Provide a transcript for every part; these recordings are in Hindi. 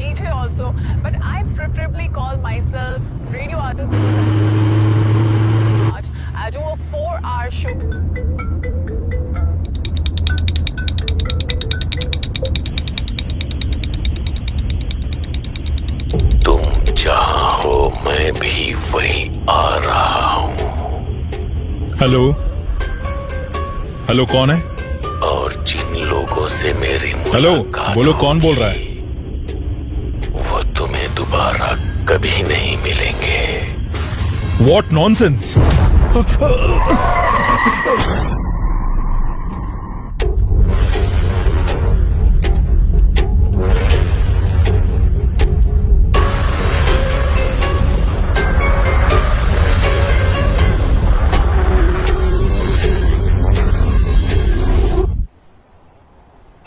DJ also, but I preferably call myself radio artist. I do a 4-hour show. तुम जहां हो मैं भी वहीं आ रहा हूं। हेलो हेलो, कौन है? और जिन लोगों से मेरी हेलो, मुलाकात बोलो कौन बोल रहा है? वो तुम्हें दोबारा कभी नहीं मिलेंगे। What nonsense!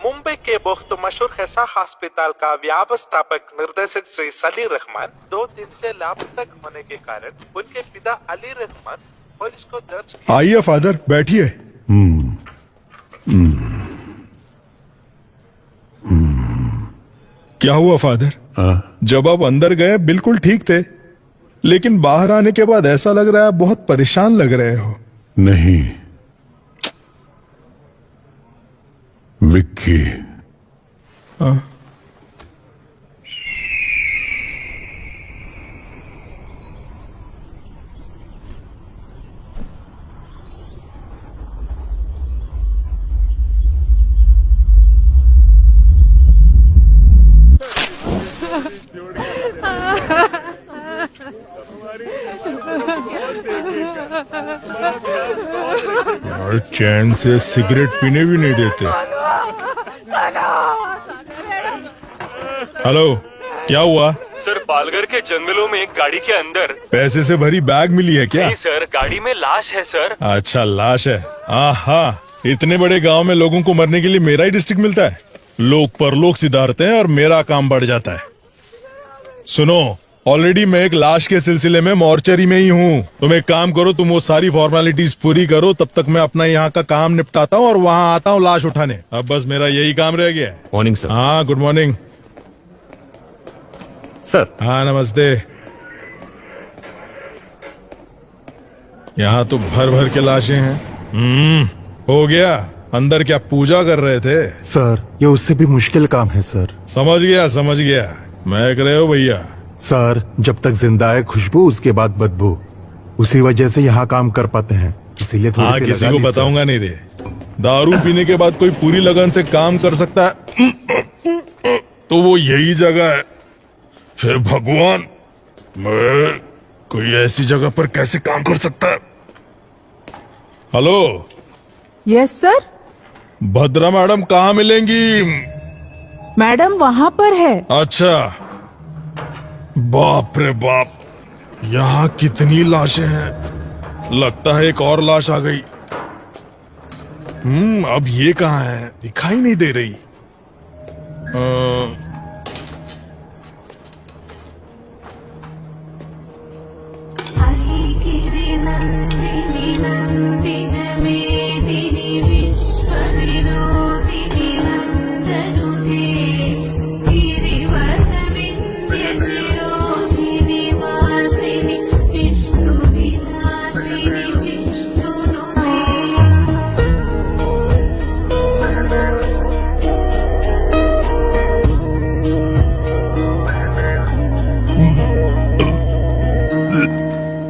मुंबई के बहुत मशहूर हैसा अस्पताल का व्यवस्थापक निर्देशक श्री सलीर रहमान 2 दिन से लापता होने के कारण उनके पिता अली रहमान पुलिस को दर्ज किया। आइए फादर, बैठिए। क्या हुआ फादर? जब आप अंदर गए बिल्कुल ठीक थे, लेकिन बाहर आने के बाद ऐसा लग रहा है बहुत परेशान लग रहे हो। नहीं विक्की, और चैन से सिगरेट पीने भी नहीं देते। हेलो, क्या हुआ? सर, पालघर के जंगलों में एक गाड़ी के अंदर पैसे से भरी बैग मिली है क्या? नहीं सर, गाड़ी में लाश है सर। अच्छा, लाश है। हाँ, इतने बड़े गांव में लोगों को मरने के लिए मेरा ही डिस्ट्रिक्ट मिलता है। लोग परलोक सिधारते हैं और मेरा काम बढ़ जाता है। सुनो, ऑलरेडी मैं एक लाश के सिलसिले में मॉर्चरी में ही हूँ। तुम एक काम करो, तुम वो सारी फॉर्मेलिटीज पूरी करो, तब तक मैं अपना यहाँ का काम निपटाता हूँ और वहाँ आता हूँ लाश उठाने। अब बस मेरा यही काम रह गया है। Morning sir. हाँ, गुड मॉर्निंग सर। हाँ, नमस्ते। यहाँ तो भर भर के लाशें हैं। हो गया। अंदर क्या पूजा कर रहे थे? सर, ये उससे भी मुश्किल काम है सर। समझ गया। महक रहे हो भैया? सर, जब तक जिंदा है खुशबू, उसके बाद बदबू। उसी वजह से यहाँ काम कर पाते हैं, इसीलिए थोड़ी हाँ, सी किसी लगा को ली, सर। बताऊंगा नहीं रे। दारू पीने के बाद कोई पूरी लगन से काम कर सकता है तो वो यही जगह है। हे भगवान, मैं कोई ऐसी जगह पर कैसे काम कर सकता है? Hello. Yes sir. Bhadra madam कहाँ मिलेंगी? मैडम वहाँ पर है। अच्छा, बाप रे बाप, यहाँ कितनी लाशें हैं। लगता है एक और लाश आ गई। अब ये कहाँ है? दिखाई नहीं दे रही।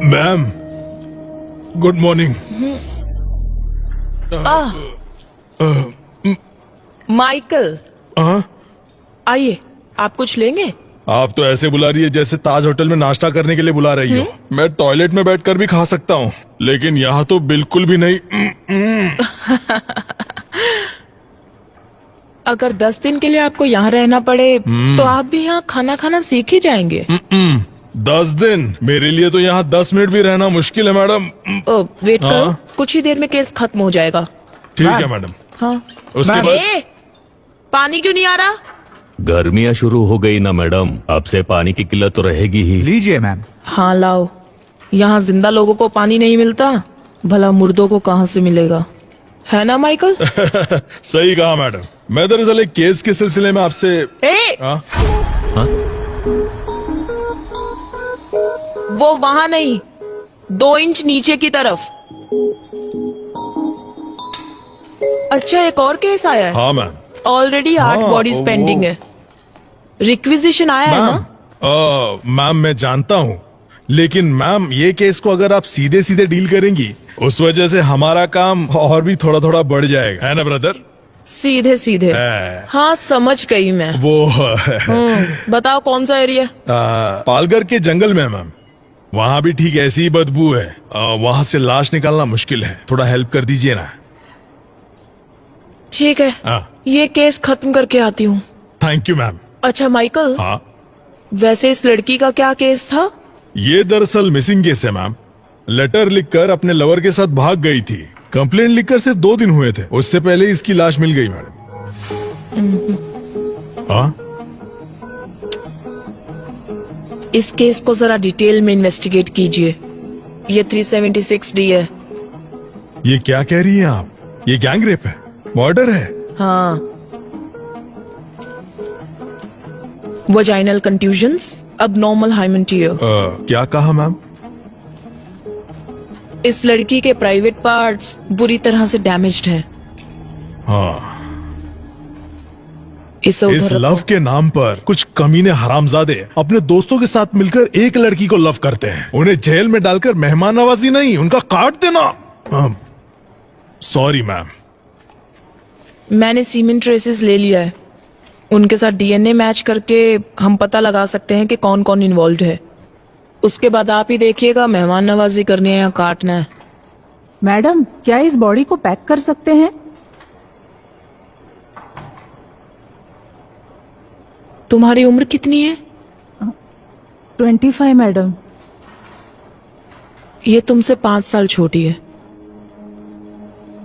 Ma'am, good morning. माइकल, आइए, आप कुछ लेंगे? आप तो ऐसे बुला रही है जैसे ताज होटल में नाश्ता करने के लिए बुला रही हो। मैं टॉयलेट में बैठकर भी खा सकता हूँ, लेकिन यहाँ तो बिल्कुल भी नहीं। अगर 10 दिन के लिए आपको यहाँ रहना पड़े तो आप भी यहाँ खाना खाना सीख ही जाएंगे। 10 दिन? मेरे लिए तो यहाँ 10 मिनट भी रहना मुश्किल है मैडम। वेट करो, कुछ ही देर में केस खत्म हो जाएगा। ठीक है मैडम। हाँ। उसके बाद पानी क्यों नहीं आ रहा? गर्मियाँ शुरू हो गई ना मैडम, अब से पानी की किल्लत तो रहेगी ही। लीजिए मैम। हाँ लाओ। यहाँ जिंदा लोगों को पानी नहीं मिलता, भला मुर्दों को कहाँ से मिलेगा, है ना माइकल? सही कहा मैडम। मैं दरअसल एक केस के सिलसिले में आपसे। ए! वो वहां नहीं, 2 इंच नीचे की तरफ। अच्छा, एक और केस आया है। हाँ मैम। ऑलरेडी 8 हाँ, बॉडीज वो- पेंडिंग है। रिक्विजिशन आया है ना? मैम मैं जानता हूँ, लेकिन मैम ये केस को अगर आप सीधे सीधे डील करेंगी, उस वजह से हमारा काम और भी थोड़ा थोड़ा बढ़ जाएगा, है ना ब्रदर? सीधे सीधे। है। हाँ, समझ गई मैं। वो बताओ कौन सा एरिया? पालघर के जंगल में मैम, वहाँ भी ठीक ऐसी ही बदबू है। वहाँ से लाश निकालना मुश्किल है, थोड़ा हेल्प कर दीजिए ना। ठीक है, ये केस खत्म करके आती हूँ। Thank you ma'am. अच्छा माइकल, हाँ, वैसे इस लड़की का क्या केस था? ये दरअसल मिसिंग केस है मैम। लेटर लिखकर अपने लवर के साथ भाग गई थी। कंप्लेंट लिखकर से 2 दिन हुए थे, उससे पहले इसकी लाश मिल गई मैडम। हाँ, इस केस को जरा डिटेल में इन्वेस्टिगेट कीजिए। ये 376D है। ये क्या कह रही हैं आप? ये गैंग रेप है, मर्डर है। हाँ, वजाइनल कंट्यूजन्स, abnormal hymen tear। क्या कहा मैम? इस लड़की के प्राइवेट पार्ट्स बुरी तरह से डैमेज्ड हैं। हाँ, इसे इस उधर लव के नाम पर कुछ कमीने हरामजादे अपने दोस्तों के साथ मिलकर एक लड़की को लव करते हैं। उन्हें जेल में डालकर मेहमान नवाजी नहीं, उनका काट देना। Sorry ma'am. मैंने सीमेंट ट्रेसेस ले लिया है। उनके साथ डीएनए मैच करके हम पता लगा सकते हैं कि कौन कौन इन्वॉल्व है। उसके बाद आप ही देखिएगा मेहमान नवाजी करनी है या काटना है। मैडम, क्या इस बॉडी को पैक कर सकते हैं? तुम्हारी उम्र कितनी है? 25 मैडम। ये तुमसे 5 साल छोटी है।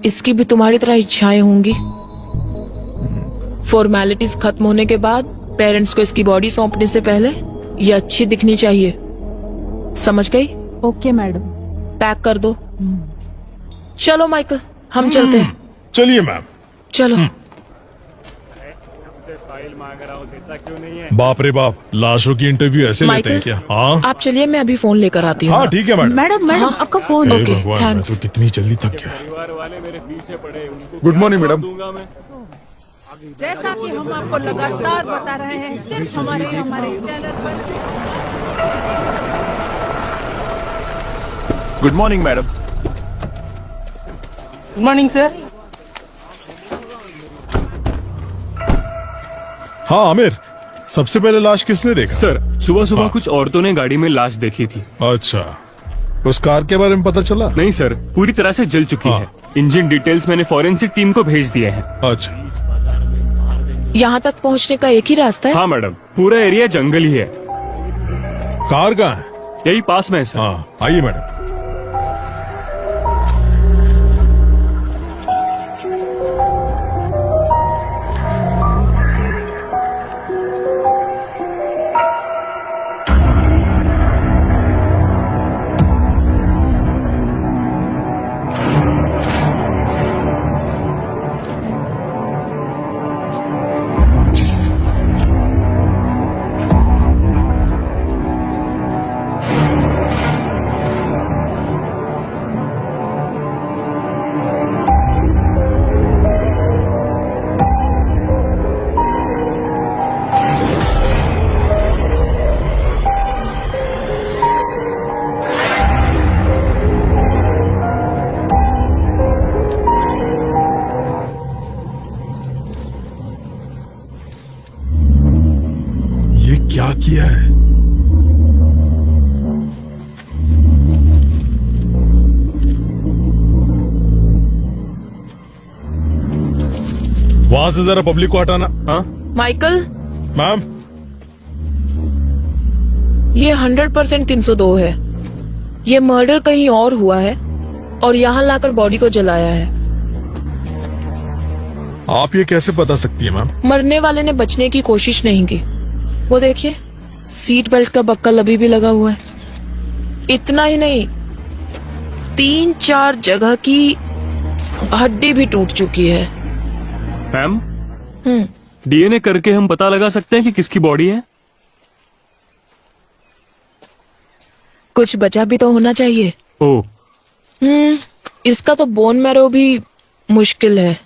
इसकी भी तुम्हारी तरह इच्छाएं होंगी। फॉर्मेलिटीज खत्म होने के बाद पेरेंट्स को इसकी बॉडी सौंपने से पहले ये अच्छी दिखनी चाहिए। समझ गई? Okay madam. पैक कर दो। चलो माइकल, हम चलते हैं। चलिए मैम। चलो। बाप रे बाप, लाशों की इंटरव्यू ऐसे लेते हैं क्या? हाँ आप चलिए, मैं अभी फोन लेकर आती हूँ। हाँ, ठीक है मैडम। मैडम आपका फोन। हे ओके, भगवान, मैं थैंक्स। तो कितनी जल्दी थक गया। Good morning madam. जैसा कि हम आपको लगातार बता रहे हैं, सिर्फ हमारे चैनल पर। Good morning madam. Good morning sir. हाँ आमिर, सबसे पहले लाश किसने देखा? सर, सुबह सुबह हाँ। कुछ औरतों ने गाड़ी में लाश देखी थी। अच्छा, उस कार के बारे में पता चला? नहीं सर, पूरी तरह से जल चुकी हाँ। है। इंजन डिटेल्स मैंने फॉरेंसिक टीम को भेज दिए हैं। अच्छा, यहाँ तक पहुँचने का एक ही रास्ता है? हाँ मैडम, पूरा एरिया जंगल ही है। कार कहाँ है? यही पास में है सर। हाँ, आइए मैडम। ये क्या किया है? वहां से जरा पब्लिक को हटाना। हाँ माइकल, मैम, ये 100% 302 है। ये मर्डर कहीं और हुआ है और यहाँ लाकर बॉडी को जलाया है। आप ये कैसे बता सकती है मैम? मरने वाले ने बचने की कोशिश नहीं की। वो देखिए, सीट बेल्ट का बक्कल अभी भी लगा हुआ है। इतना ही नहीं, 3-4 जगह की हड्डी भी टूट चुकी है। मैम, डीएनए करके हम पता लगा सकते हैं कि किसकी बॉडी है? कुछ बचा भी तो होना चाहिए। ओ, इसका तो बोन मैरो भी मुश्किल है।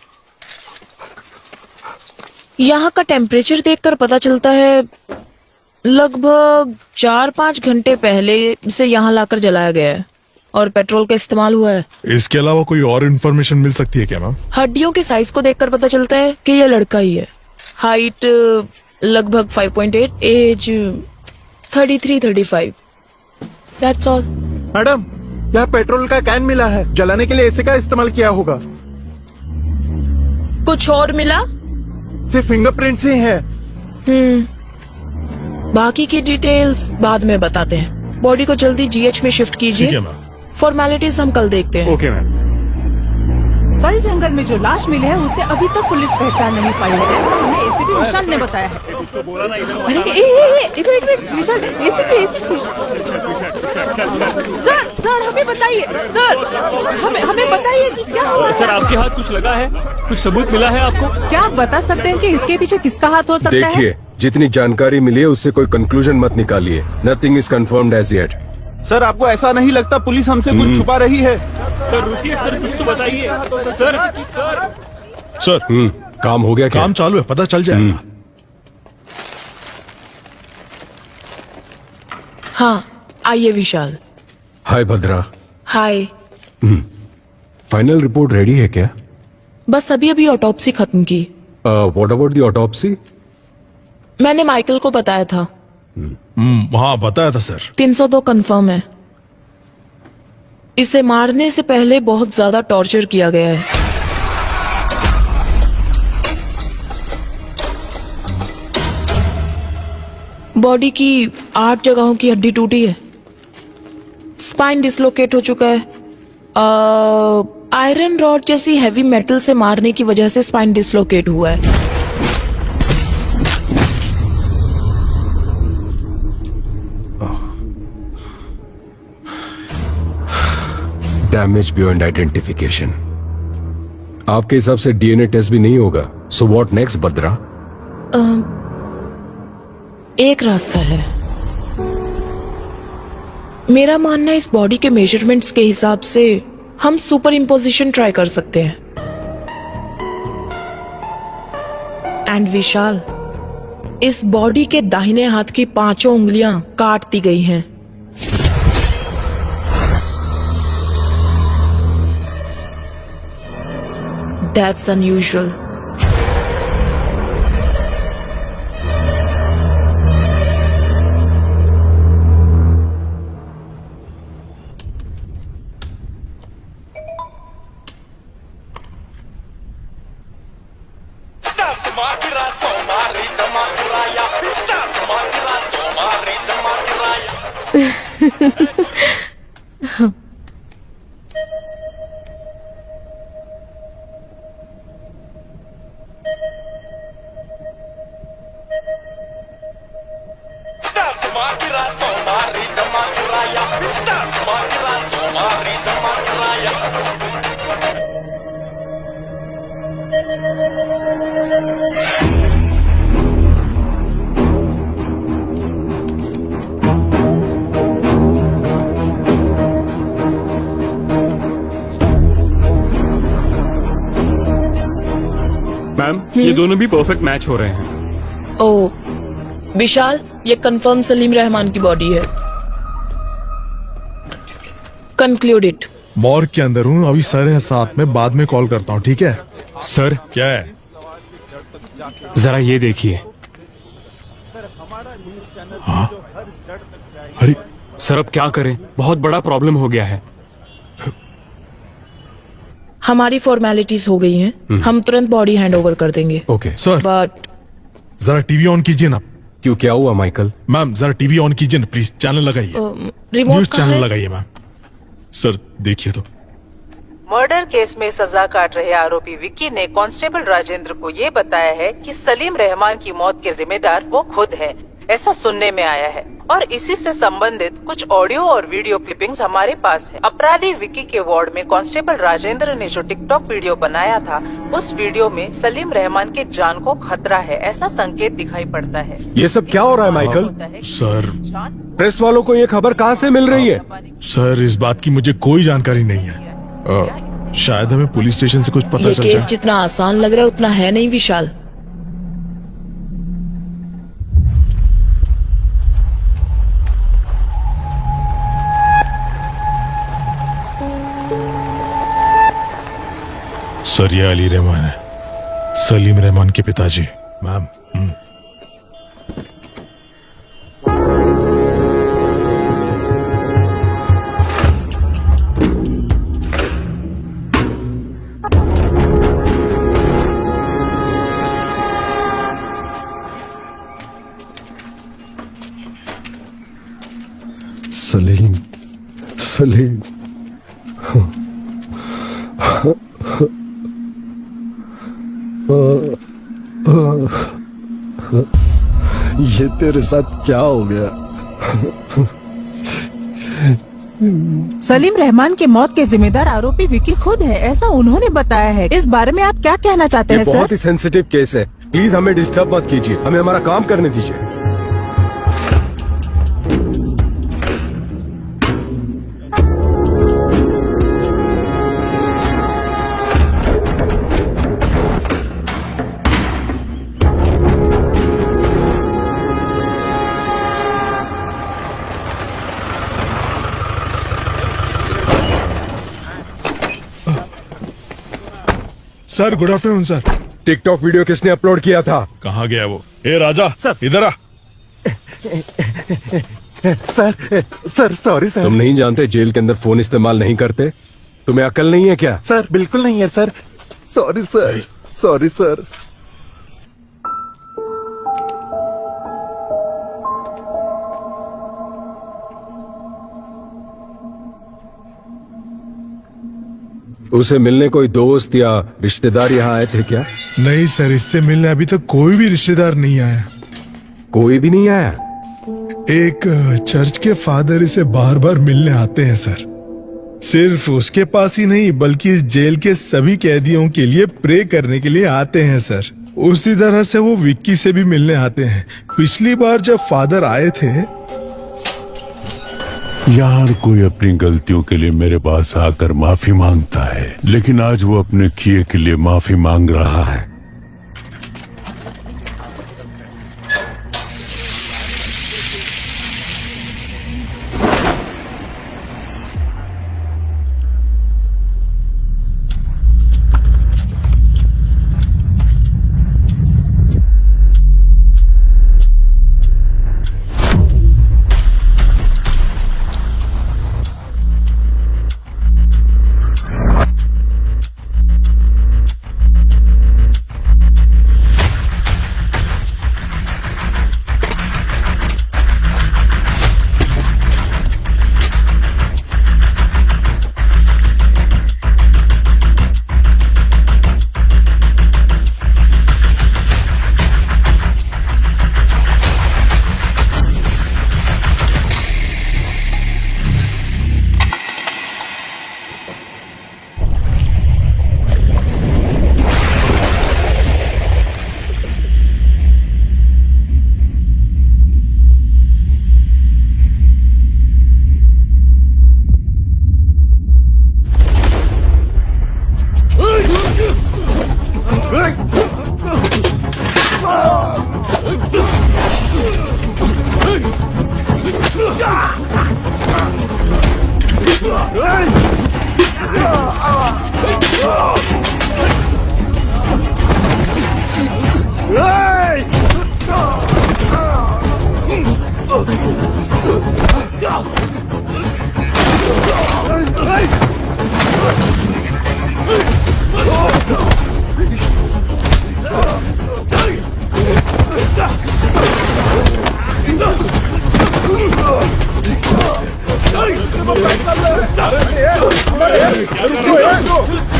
यहाँ का टेम्परेचर देखकर पता चलता है लगभग 4-5 घंटे पहले इसे यहाँ लाकर जलाया गया है और पेट्रोल का इस्तेमाल हुआ है। इसके अलावा कोई और इन्फॉर्मेशन मिल सकती है क्या मैम? हड्डियों के साइज को देखकर पता चलता है कि यह लड़का ही है। हाइट लगभग 5.8, एज 33-35। That's all. मैडम, यहाँ पेट्रोल का कैन मिला है, जलाने के लिए इसी का इस्तेमाल किया होगा। कुछ और मिला? सिर्फ फिंगरप्रिंट्स ही है। बाकी की डिटेल्स बाद में बताते हैं। बॉडी को जल्दी जीएच में शिफ्ट ठीक है कीजिए। मैम। फॉर्मेलिटीज हम कल देखते हैं। Okay ma'am. कल जंगल में जो लाश मिली है उसे अभी तक पुलिस पहचान नहीं पाई है, ऐसा हमें एसीपी विशाल ने बताया है। अरे इधर विशाल, एसीपी सर हमें बताइए, सर हमें बताइए कि क्या हुआ है? सर, आपके हाथ कुछ लगा है? कुछ सबूत मिला है आपको? क्या आप बता सकते हैं कि इसके पीछे किसका हाथ हो सकता है? देखिए, जितनी जानकारी मिली है उससे कोई कंक्लूजन मत निकालिए। Nothing is confirmed as yet. Sir, आपको ऐसा नहीं लगता पुलिस हमसे कुछ छुपा रही है? सर रुकिए सर, कुछ तो बताइए। सर सर काम हो गया क्या? काम चालू है, पता चल जाएगा। हाँ, आइए विशाल। हाय भद्रा। हाय। फाइनल रिपोर्ट रेडी है क्या? बस अभी ऑटोप्सी खत्म की। What about the autopsy? मैंने माइकल को बताया था। हाँ बताया था सर। 302 कंफर्म है। इसे मारने से पहले बहुत ज्यादा टॉर्चर किया गया है। बॉडी की 8 जगहों की हड्डी टूटी है। स्पाइन डिसलोकेट हो चुका है। आयरन रॉड जैसी हैवी मेटल से मारने की वजह से स्पाइन डिसलोकेट हुआ है। Damage beyond identification. आपके हिसाब से डीएनए टेस्ट भी नहीं होगा। सो व्हाट नेक्स्ट भद्रा? एक रास्ता है। मेरा मानना है इस बॉडी के मेजरमेंट्स के हिसाब से हम सुपर इम्पोजिशन ट्राई कर सकते हैं। एंड विशाल, इस बॉडी के दाहिने हाथ की 5 उंगलियां काट दी गई हैं। That's unusual. मैम, ये दोनों भी परफेक्ट मैच हो रहे हैं। ओ विशाल, ये कंफर्म सलीम रहमान की बॉडी है। Conclude it. मॉर्ग के अंदर हूँ, अभी सर है साथ में, बाद में कॉल करता हूँ, ठीक है? सर, क्या है? जरा ये देखिए। हाँ? अरे सर, अब क्या करें? बहुत बड़ा प्रॉब्लम हो गया है। हमारी फॉर्मेलिटीज हो गई हैं। हम तुरंत बॉडी हैंड ओवर कर देंगे। ओके सर, बट जरा टीवी ऑन कीजिए ना। क्यों, क्या हुआ माइकल? मैम जरा टीवी ऑन कीजिए ना प्लीज, चैनल लगाइए, रिमोट न्यूज कहाँ चैनल है? लगाइए मैम। सर देखिए तो। मर्डर केस में सजा काट रहे आरोपी विक्की ने कांस्टेबल राजेंद्र को ये बताया है कि सलीम रहमान की मौत के जिम्मेदार वो खुद है। ऐसा सुनने में आया है और इसी से संबंधित कुछ ऑडियो और वीडियो क्लिपिंग्स हमारे पास है। अपराधी विकी के वार्ड में कांस्टेबल राजेंद्र ने जो टिकटॉक वीडियो बनाया था, उस वीडियो में सलीम रहमान के जान को खतरा है ऐसा संकेत दिखाई पड़ता है। ये सब क्या हो रहा है माइकल? सर, प्रेस वालों को ये खबर कहाँ से मिल रही है? सर, इस बात की मुझे कोई जानकारी नहीं है। शायद हमें पुलिस स्टेशन से कुछ पता ये चल केस जाए। जितना आसान लग रहा है उतना है नहीं विशाल। सर, ये अली रहमान है, सलीम रहमान के पिताजी। मैम, सलीम, सलीम, ये तेरे साथ क्या हो गया? सलीम रहमान की मौत के जिम्मेदार आरोपी विकी खुद है, ऐसा उन्होंने बताया है। इस बारे में आप क्या कहना चाहते ये हैं सर? बहुत ही सेंसिटिव केस है, प्लीज हमें डिस्टर्ब मत कीजिए, हमें हमारा काम करने दीजिए। Sir, good afternoon sir. TikTok video किसने अपलोड किया था? कहाँ गया वो? ए राजा, इधर आ। Sir sorry sir. तुम नहीं जानते जेल के अंदर फोन इस्तेमाल नहीं करते? तुम्हें अकल नहीं है क्या? सर बिल्कुल नहीं है sir. Sorry sir, sorry sir. उसे मिलने कोई दोस्त या रिश्तेदार यहाँ आए थे क्या? नहीं सर, इससे मिलने अभी तक कोई भी रिश्तेदार नहीं आया। कोई भी नहीं आया? एक चर्च के फादर इसे बार बार मिलने आते हैं सर। सिर्फ उसके पास ही नहीं बल्कि इस जेल के सभी कैदियों के लिए प्रे करने के लिए आते हैं सर। उसी तरह से वो विक्की से भी मिलने आते हैं। पिछली बार जब फादर आए थे, यार कोई अपनी गलतियों के लिए मेरे पास आकर माफी मांगता है, लेकिन आज वो अपने किए के लिए माफी मांग रहा है। क्या कर रहे हो?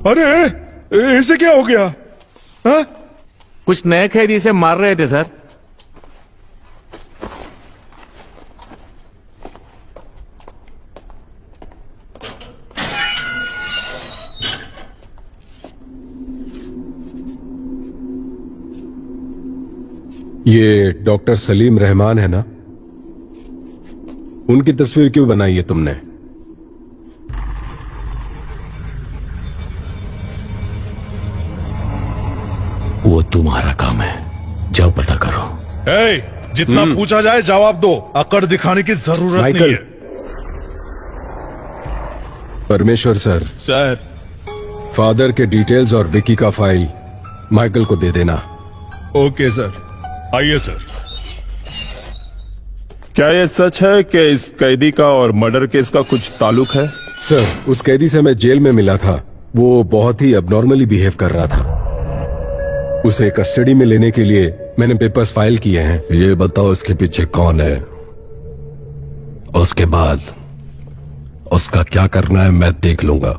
अरे ऐसे क्या हो गया? हाँ? कुछ नए कैदी से मार रहे थे सर। ये डॉक्टर सलीम रहमान है ना? उनकी तस्वीर क्यों बनाई है तुमने? वो तुम्हारा काम है, जाओ पता करो। जितना पूछा जाए जवाब दो, अकड़ दिखाने की जरूरत नहीं माइकल। है। परमेश्वर सर, फादर के डिटेल्स और विकी का फाइल माइकल को दे देना। Okay sir. आइए सर। क्या ये सच है कि इस कैदी का और मर्डर केस का कुछ ताल्लुक है? सर, उस कैदी से मैं जेल में मिला था। वो बहुत ही अबनॉर्मली बिहेव कर रहा था। उसे कस्टडी में लेने के लिए मैंने पेपर्स फाइल किए हैं। ये बताओ इसके पीछे कौन है, उसके बाद उसका क्या करना है मैं देख लूंगा।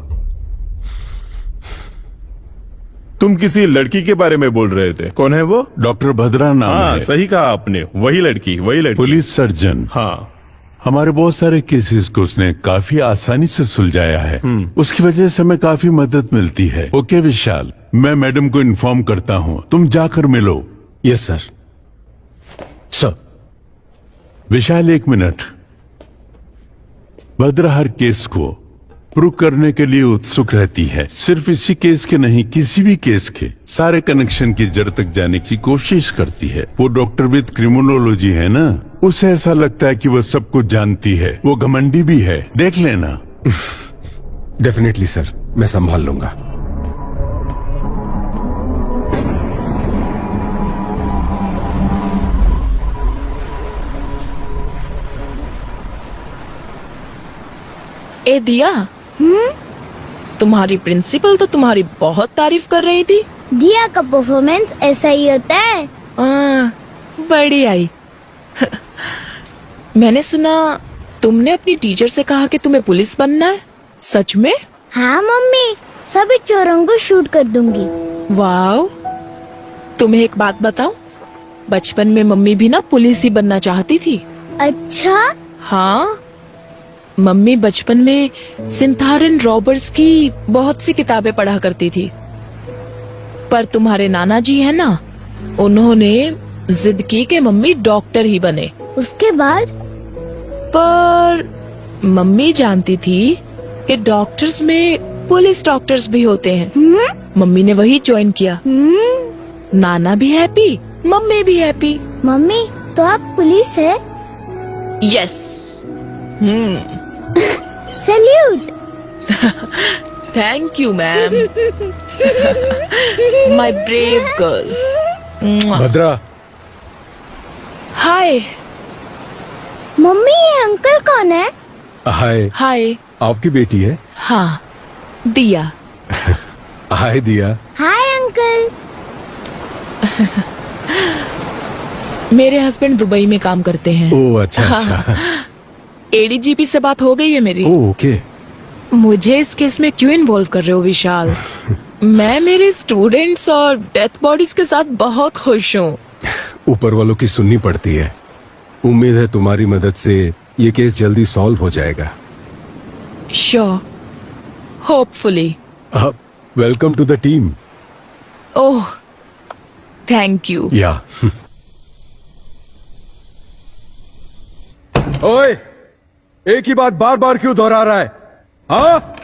तुम किसी लड़की के बारे में बोल रहे थे, कौन है वो? डॉक्टर भद्रा नाम हाँ, है। सही कहा आपने, वही लड़की। Police surgeon. हाँ, हमारे बहुत सारे केसेस को उसने काफी आसानी से सुलझाया है। उसकी वजह से हमें काफी मदद मिलती है। ओके विशाल, मैं मैडम को इन्फॉर्म करता हूँ, तुम जाकर मिलो। Yes sir. सर। विशाल, एक मिनट। भद्रा हर केस को प्रूव करने के लिए उत्सुक रहती है। सिर्फ इसी केस के नहीं, किसी भी केस के सारे कनेक्शन की जड़ तक जाने की कोशिश करती है। वो डॉक्टर विद क्रिमिनोलॉजी है ना, उसे ऐसा लगता है कि वो सब कुछ जानती है। वो घमंडी भी है, देख लेना। डेफिनेटली सर, मैं संभाल लूंगा। ए दिया, तुम्हारी प्रिंसिपल तो तुम्हारी बहुत तारीफ कर रही थी। दिया का परफॉर्मेंस ऐसा ही होता है। बड़ी आई। मैंने सुना तुमने अपनी टीचर से कहा कि तुम्हें पुलिस बनना है, सच में? हाँ मम्मी, सभी चोरों को शूट कर दूंगी। वाओ, तुम्हें एक बात बताऊं, बचपन में मम्मी भी ना पुलिस ही बनना चाहती थी। अच्छा? हाँ, मम्मी बचपन में सिंथारन रॉबर्ट्स की बहुत सी किताबें पढ़ा करती थी। पर तुम्हारे नाना जी है ना, उन्होंने जिद की कि मम्मी डॉक्टर ही बने। उसके बाद? पर मम्मी जानती थी कि डॉक्टर्स में पुलिस डॉक्टर्स भी होते हैं। मम्मी ने वही ज्वाइन किया। नाना भी हैप्पी, मम्मी भी हैप्पी। मम्मी, तो आप पुलिस है? Yes. Salute. Thank you ma'am, my brave girl. Bhadra. Hi. Mummy, ये अंकल कौन है? हाय। हाय। आपकी बेटी है? हाँ, दिया। हाय दिया। Hi uncle. मेरे हस्बैंड दुबई में काम करते हैं। ओह अच्छा अच्छा। एडीजीपी से बात हो गई है मेरी। Oh okay. मुझे इस केस में क्यों इन्वॉल्व कर रहे हो विशाल? मैं मेरे स्टूडेंट्स और डेथ बॉडीज के साथ बहुत खुश हूँ। ऊपर वालों की सुननी पड़ती है। उम्मीद है तुम्हारी मदद से ये केस जल्दी सॉल्व हो जाएगा। Sure, hopefully. Welcome to the team. Oh, thank you. Yeah. ओए, एक ही बात बार बार क्यों दोहरा रहा है? हाँ?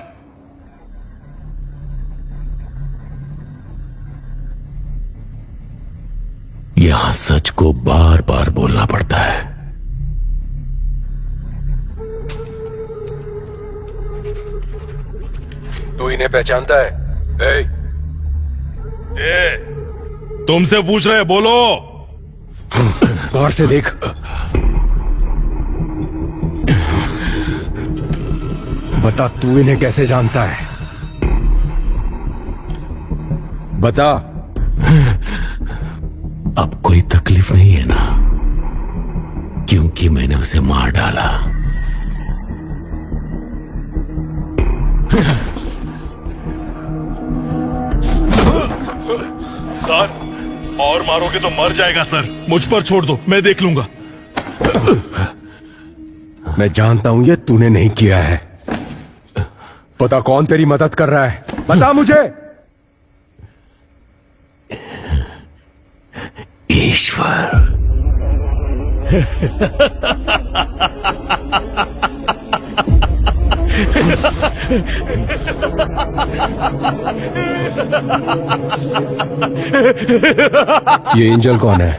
यहां सच को बार बार बोलना पड़ता है। तू इन्हें पहचानता है? तुमसे पूछ रहे, बोलो। गौर से देख। बता, तू इन्हें कैसे जानता है? बता। अब कोई तकलीफ नहीं है ना, क्योंकि मैंने उसे मार डाला। सर, और मारोगे तो मर जाएगा सर। मुझ पर छोड़ दो, मैं देख लूंगा। मैं जानता हूं ये तूने नहीं किया है। पता कौन तेरी मदद कर रहा है? बता मुझे। ईश्वर। ये एंजल कौन है?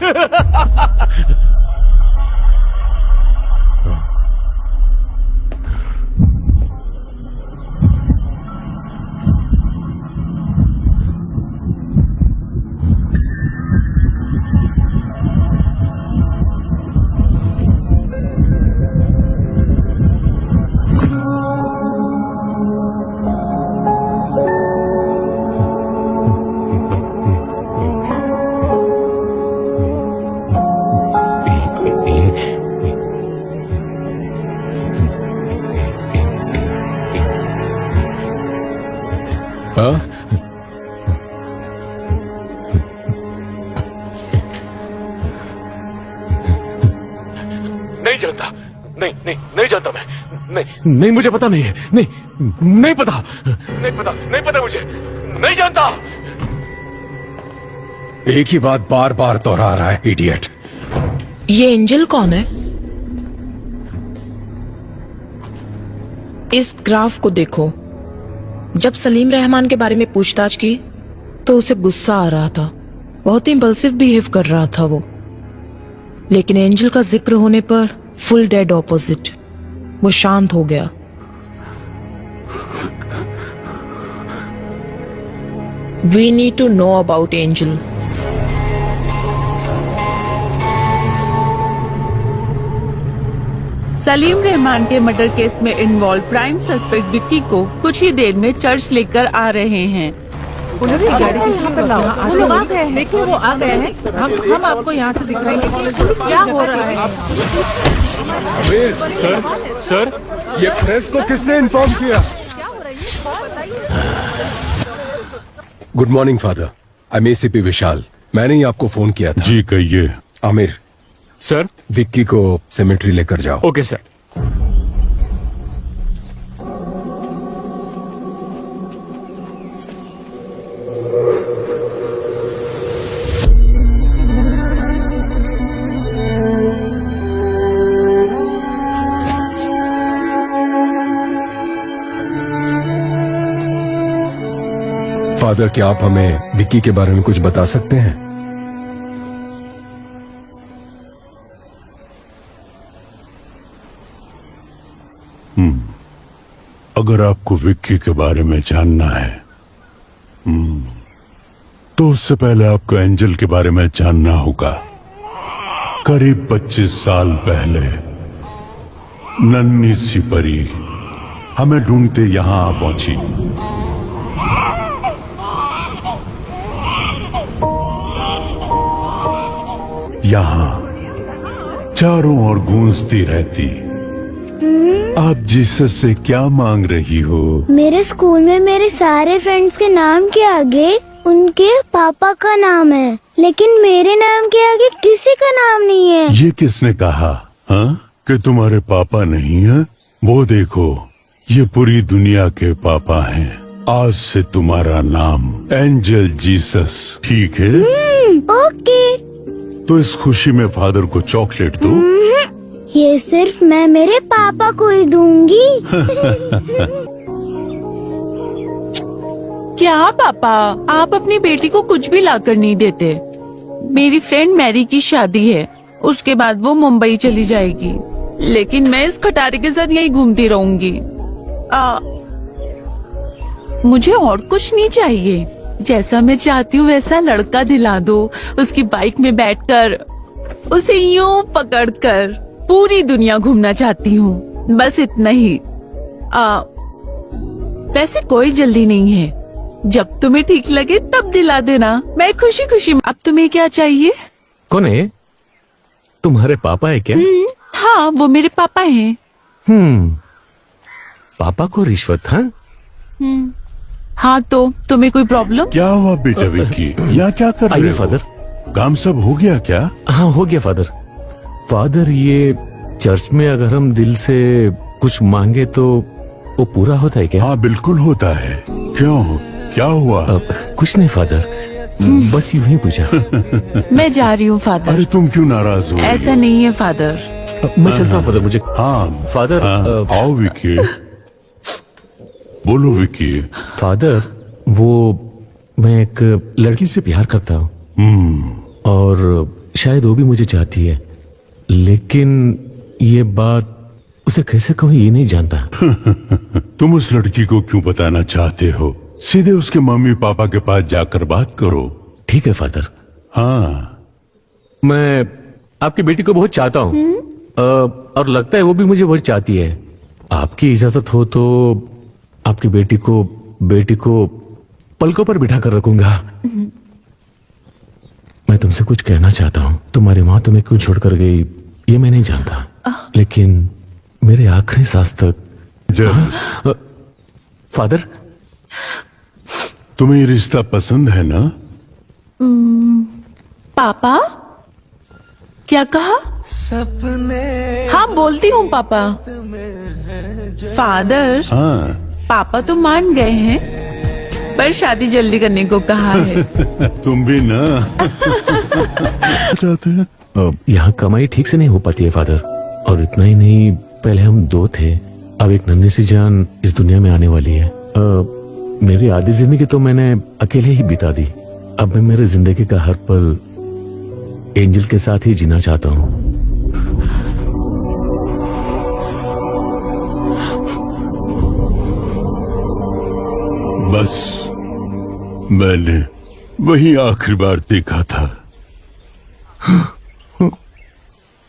नहीं जानता, नहीं जानता मैं। नहीं मुझे पता नहीं है। नहीं पता मुझे। नहीं जानता। एक ही बात बार बार दोहरा रहा है, इडियट। ये एंजल कौन है? इस ग्राफ को देखो। जब सलीम रहमान के बारे में पूछताछ की तो उसे गुस्सा आ रहा था, बहुत ही इंपल्सिव बिहेव कर रहा था वो। लेकिन एंजल का जिक्र होने पर फुल डेड ऑपोजिट, वो शांत हो गया। We need to know about angel. Salim Rahman के मर्डर केस में इन्वॉल्व प्राइम सस्पेक्ट विक्की को कुछ ही देर में चर्च लेकर आ रहे हैं। पुलिस की गाड़ी किस पर लाओ? वो लोग आ गए हैं। देखिए वो आ गए हैं। हम आपको यहाँ से दिखाएंगे कि क्या हो रहा है। सर, ये प्रेस को किसने इन्फॉर्म किया? Good morning father, I am ACP Vishal. मैंने ही आपको फोन किया था। जी कहिए। आमिर सर, विक्की को सेमेट्री लेकर जाओ। Okay sir. फादर, क्या आप हमें विक्की के बारे में कुछ बता सकते हैं? अगर आपको विक्की के बारे में जानना है तो उससे पहले आपको एंजल के बारे में जानना होगा। करीब 25 साल पहले नन्ही सी परी हमें ढूंढते यहां आ पहुंची। यहां चारों ओर गूंजती रहती। आप जीसस से क्या मांग रही हो? मेरे स्कूल में मेरे सारे फ्रेंड्स के नाम के आगे उनके पापा का नाम है, लेकिन मेरे नाम के आगे किसी का नाम नहीं है। ये किसने कहा कि तुम्हारे पापा नहीं है? वो देखो, ये पूरी दुनिया के पापा हैं। आज से तुम्हारा नाम एंजल जीसस, ठीक है? ओके। तो इस खुशी में फादर को चॉकलेट दो। ये सिर्फ मैं मेरे पापा को ही दूंगी। क्या पापा, आप अपनी बेटी को कुछ भी लाकर नहीं देते? मेरी फ्रेंड मैरी की शादी है, उसके बाद वो मुंबई चली जाएगी, लेकिन मैं इस खटारे के साथ यही घूमती रहूंगी। मुझे और कुछ नहीं चाहिए। जैसा मैं चाहती हूँ वैसा लड़का दिला दो। उसकी बाइक में बैठकर उसे यूं पकड़कर पूरी दुनिया घूमना चाहती हूँ, बस इतना ही। वैसे कोई जल्दी नहीं है, जब तुम्हें ठीक लगे तब दिला देना, मैं खुशी खुशी। अब तुम्हें क्या चाहिए? कौन है? तुम्हारे पापा है क्या? हाँ, वो मेरे पापा हैं। पापा को रिश्वत? हाँ हाँ, तो तुम्हें कोई प्रॉब्लम? क्या हुआ बेटा विक्की? यहाँ क्या कर रहे आइए हो? फादर। काम सब हो गया क्या? हाँ हो गया फादर। फादर, ये चर्च में अगर हम दिल से कुछ मांगे तो वो पूरा होता है क्या? हाँ बिल्कुल होता है। क्यों, क्या हुआ? कुछ नहीं फादर, बस यूं ही पूछा। मैं जा रही हूँ फादर। अरे तुम क्यों नाराज हो? ऐसा नहीं है फादर। मैं चलता हूँ फादर। मुझे हाँ फादर। आओ विक्की, बोलो विक्की। फादर, वो मैं एक लड़की से प्यार करता हूँ और शायद वो भी मुझे चाहती है, लेकिन ये बात उसे कैसे कहूँ ये नहीं जानता। तुम उस लड़की को क्यों बताना चाहते हो? सीधे उसके मम्मी पापा के पास जाकर बात करो। ठीक है फादर। हाँ, मैं आपकी बेटी को बहुत चाहता हूँ और लगता है वो भी मुझे बहुत चाहती है। आपकी इजाजत हो तो आपकी बेटी को पलकों पर बिठा कर रखूंगा। मैं तुमसे कुछ कहना चाहता हूँ। तुम्हारी माँ तुम्हें क्यों छोड़कर गई ये मैं नहीं जानता, लेकिन मेरे आखिरी सांस तक। फादर, तुम्हें ये रिश्ता पसंद है ना? पापा, क्या कहा? हाँ बोलती हूँ पापा। फादर, हाँ। पापा तो मान गए हैं, पर शादी जल्दी करने को कहा है। तुम भी ना चाहते हैं? यहाँ कमाई ठीक से नहीं हो पाती है फादर, और इतना ही नहीं, पहले हम दो थे, अब एक नन्ही सी जान इस दुनिया में आने वाली है। मेरी आधी जिंदगी तो मैंने अकेले ही बिता दी। अब मैं मेरे जिंदगी का हर पल एंजल के साथ ही जीना चाहता हूँ। बस मैंने वही आखिरी बार देखा था।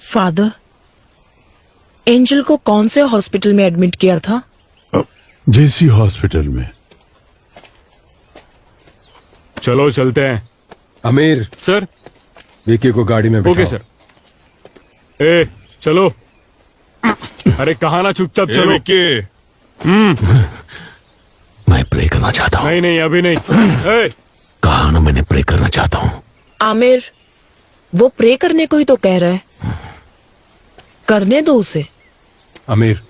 फादर, एंजल को कौन से हॉस्पिटल में एडमिट किया था? जेसी हॉस्पिटल में। चलो चलते हैं। आमिर सर। विकी को गाड़ी में बिठाओ। Okay sir. ए चलो। अरे कहा ना, चुपचाप चलो। मैं प्रे करना चाहता हूँ। नहीं नहीं अभी नहीं। कहा ना, मैंने प्रे करना चाहता हूँ। आमिर, वो प्रे करने को ही तो कह रहा है, करने दो उसे। आमिर,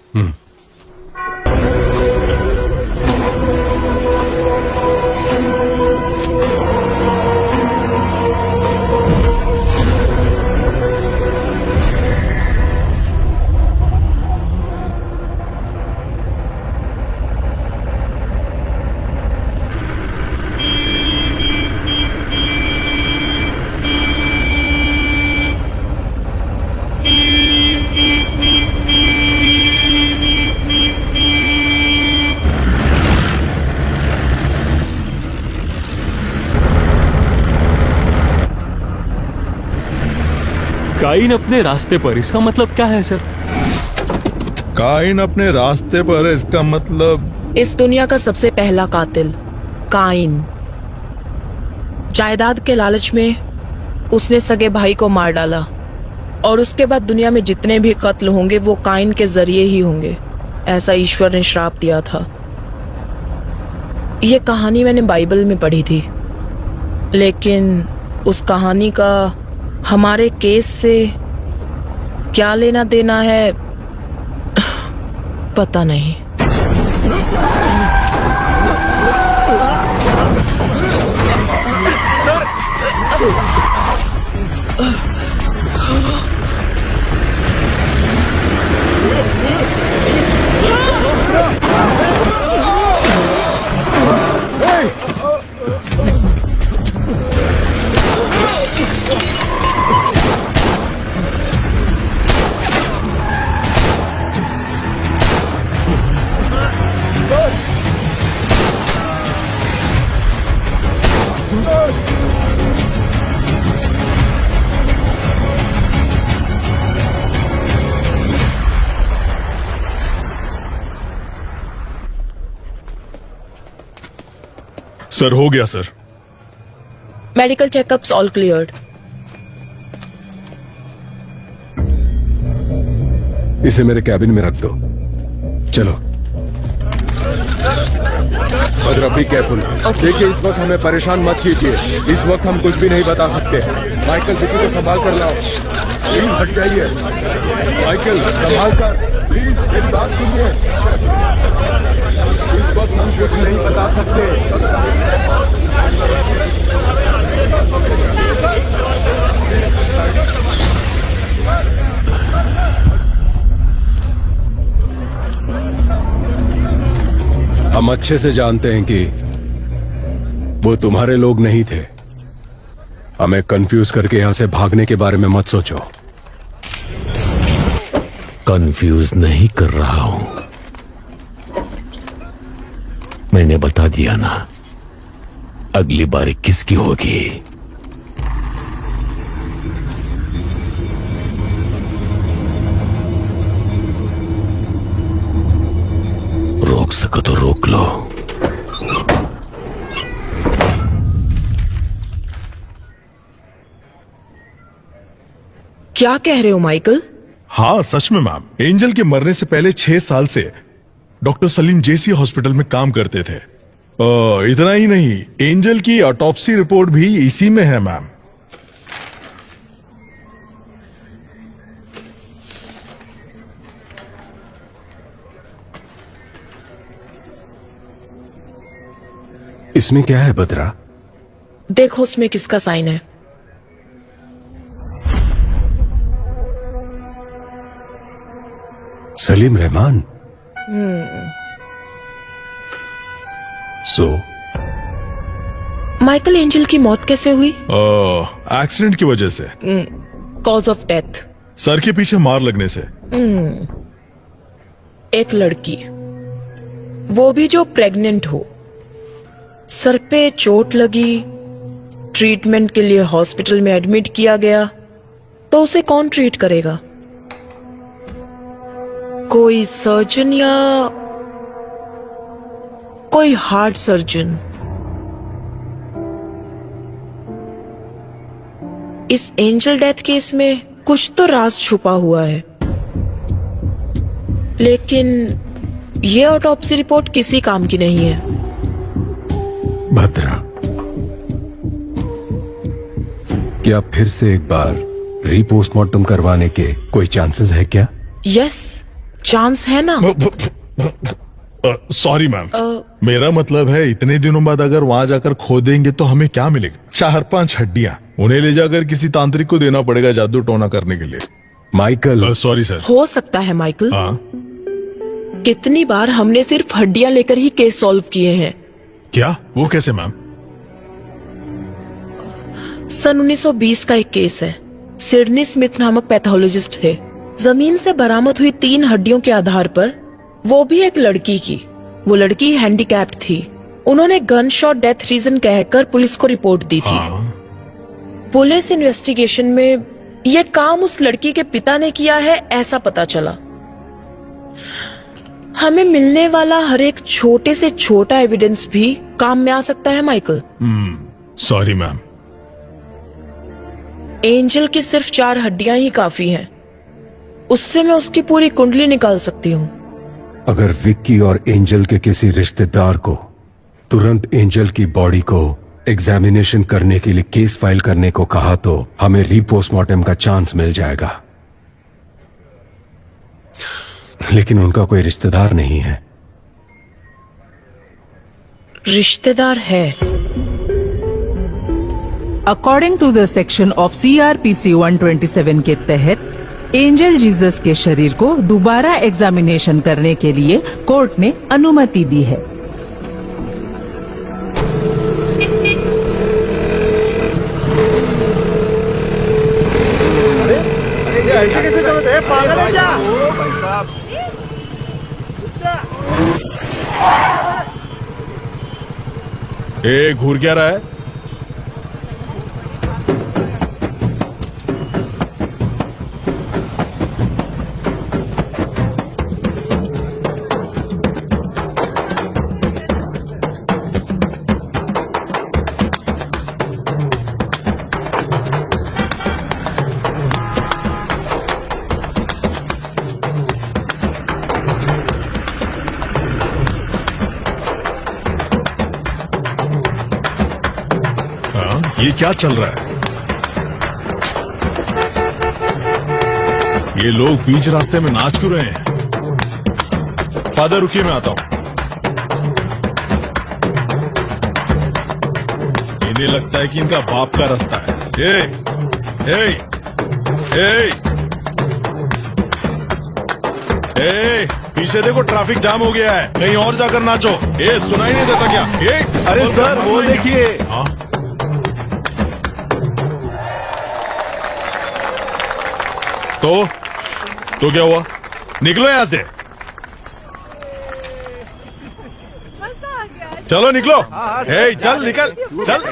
काइन अपने रास्ते पर, इसका मतलब क्या है सर? काइन अपने रास्ते पर है, इसका मतलब इस दुनिया का सबसे पहला कातिल काइन। जायदाद के लालच में उसने सगे भाई को मार डाला, और उसके बाद दुनिया में जितने भी कत्ल होंगे वो काइन के जरिए ही होंगे, ऐसा ईश्वर ने श्राप दिया था। ये कहानी मैंने बाइबल में पढ़ी थी, लेकिन उस कहानी का हमारे केस से क्या लेना देना है पता नहीं। सर हो गया sir. Medical checkups all cleared. इसे मेरे कैबिन में रख दो। चलो बद्रा, बी केयरफुल। देखिए इस वक्त हमें परेशान मत कीजिए, इस वक्त हम कुछ भी नहीं बता सकते। माइकल विकी को संभाल कर लाओ, प्लीज हट जाइए। माइकल संभाल कर, प्लीज मेरी बात सुनिए। इस वक्त हम कुछ नहीं बता सकते। हम अच्छे से जानते हैं कि वो तुम्हारे लोग नहीं थे। हमें कंफ्यूज करके यहां से भागने के बारे में मत सोचो। कंफ्यूज नहीं कर रहा हूं, मैंने बता दिया ना, अगली बारी किसकी होगी। रोक सको तो रोक लो। क्या कह रहे हो माइकल? हाँ सच में मैम, एंजल के मरने से पहले 6 साल से डॉक्टर सलीम जेसी हॉस्पिटल में काम करते थे। इतना ही नहीं, एंजल की ऑटोप्सी रिपोर्ट भी इसी में है मैम। इसमें क्या है बद्रा? देखो उसमें किसका साइन है। Salim Rahman. So Michael, angel की मौत कैसे हुई? एक्सीडेंट की वजह से। Cause of death? सर के पीछे मार लगने से। एक लड़की, वो भी जो प्रेग्नेंट हो, सर पे चोट लगी, ट्रीटमेंट के लिए हॉस्पिटल में एडमिट किया गया, तो उसे कौन ट्रीट करेगा? कोई सर्जन या कोई हार्ट सर्जन? इस एंजल डेथ केस में कुछ तो राज छुपा हुआ है, लेकिन ये ऑटोप्सी रिपोर्ट किसी काम की नहीं है। भद्रा, क्या फिर से एक बार रीपोस्टमार्टम करवाने के कोई चांसेस है क्या? यस, चांस है ना। सॉरी मैम, मेरा मतलब है इतने दिनों बाद अगर वहां जाकर खोदेंगे तो हमें क्या मिलेगा? 4-5 हड्डियां, उन्हें ले जाकर किसी तांत्रिक को देना पड़ेगा जादू टोना करने के लिए। माइकल। Sorry sir. हो सकता है माइकल। हाँ? कितनी बार हमने सिर्फ हड्डियां लेकर ही केस सॉल्व किए हैं। क्या? वो कैसे मैम? सन 1920 का एक केस है। सिडनी स्मिथ नामक पैथोलॉजिस्ट थे। जमीन से बरामद हुई 3 हड्डियों के आधार पर, वो भी एक लड़की की, वो लड़की हैंडीकैप्ड थी। उन्होंने गन शॉट डेथ रीजन कहकर पुलिस को रिपोर्ट दी थी। पुलिस इन्वेस्टिगेशन में ये काम उस लड़की के पिता ने किया है, ऐसा पता चला। हमें मिलने वाला हर एक छोटे से छोटा एविडेंस भी काम में आ सकता है माइकल। Sorry ma'am. एंजल की सिर्फ 4 हड्डियां ही काफी हैं। उससे मैं उसकी पूरी कुंडली निकाल सकती हूँ। अगर विक्की और एंजल के किसी रिश्तेदार को तुरंत एंजल की बॉडी को एग्जामिनेशन करने के लिए केस फाइल करने को कहा तो हमें रीपोस्टमार्टम का चांस मिल जाएगा। लेकिन उनका कोई रिश्तेदार नहीं है। रिश्तेदार है। According to the section of CRPC 127 के तहत एंजल जीसस के शरीर को दोबारा एग्जामिनेशन करने के लिए कोर्ट ने अनुमति दी है। ऐसे कैसे चलते हैं? पागल है क्या? ए, घूर क्या रहा है? ये क्या चल रहा है? ये लोग बीच रास्ते में नाच क्यों रहे हैं? फादर रुकिए, मैं आता हूं। इन्हें लगता है कि इनका बाप का रास्ता है। पीछे देखो, ट्रैफिक जाम हो गया है, कहीं और जाकर नाचो। सुनाई नहीं देता क्या? अरे सर, वो देखिए। हाँ? तो क्या हुआ? निकलो यहां से, चलो निकलो। चल निकल, चल।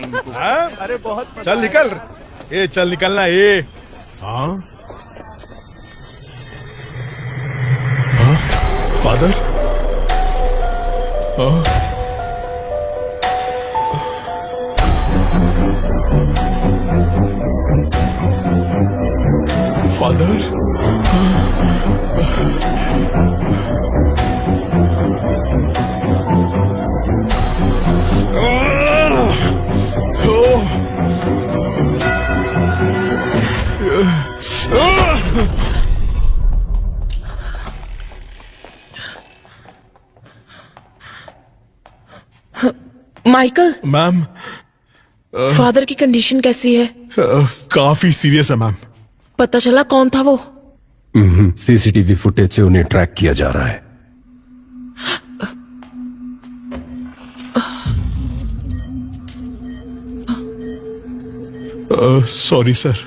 अरे बहुत चल निकल, चल निकलना। हाँ? Father? Father? Michael, ma'am, father की कंडीशन कैसी है? काफी सीरियस है मैम। पता चला कौन था वो? सीसीटीवी फुटेज से उन्हें ट्रैक किया जा रहा है। Sorry sir.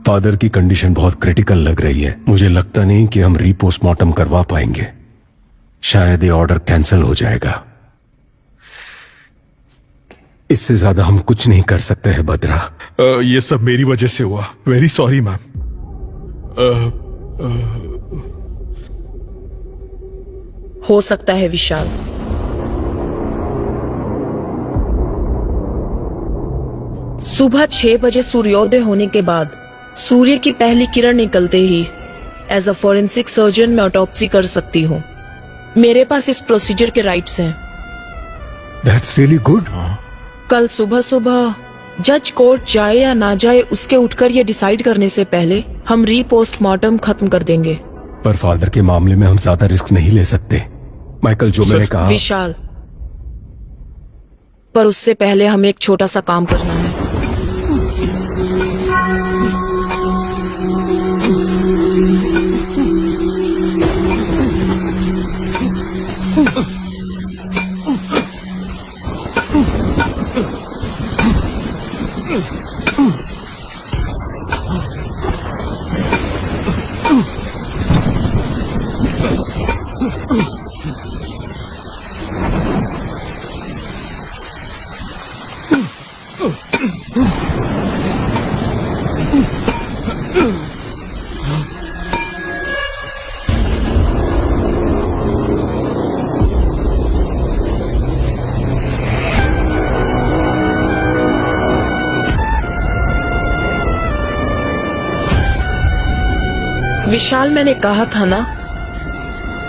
फादर की कंडीशन बहुत क्रिटिकल लग रही है। मुझे लगता नहीं कि हम रीपोस्टमार्टम करवा पाएंगे। शायद ये ऑर्डर कैंसिल हो जाएगा। इससे ज्यादा हम कुछ नहीं कर सकते हैं बद्रा। ये सब मेरी वजह से हुआ। Very sorry ma'am. हो सकता है विशाल। सुबह 6 बजे सूर्योदय होने के बाद सूर्य की पहली किरण निकलते ही एज अ फॉरेंसिक सर्जन मैं ऑटोप्सी कर सकती हूँ। मेरे पास इस प्रोसीजर के राइट्स हैं। That's really good. कल सुबह सुबह जज कोर्ट जाए या ना जाए उसके उठकर ये डिसाइड करने से पहले हम रीपोस्टमार्टम खत्म कर देंगे। पर फादर के मामले में हम ज्यादा रिस्क नहीं ले सकते। माइकल, जो मैंने कहा। विशाल, पर उससे पहले हमें एक छोटा सा काम करना है। विशाल, मैंने कहा था ना,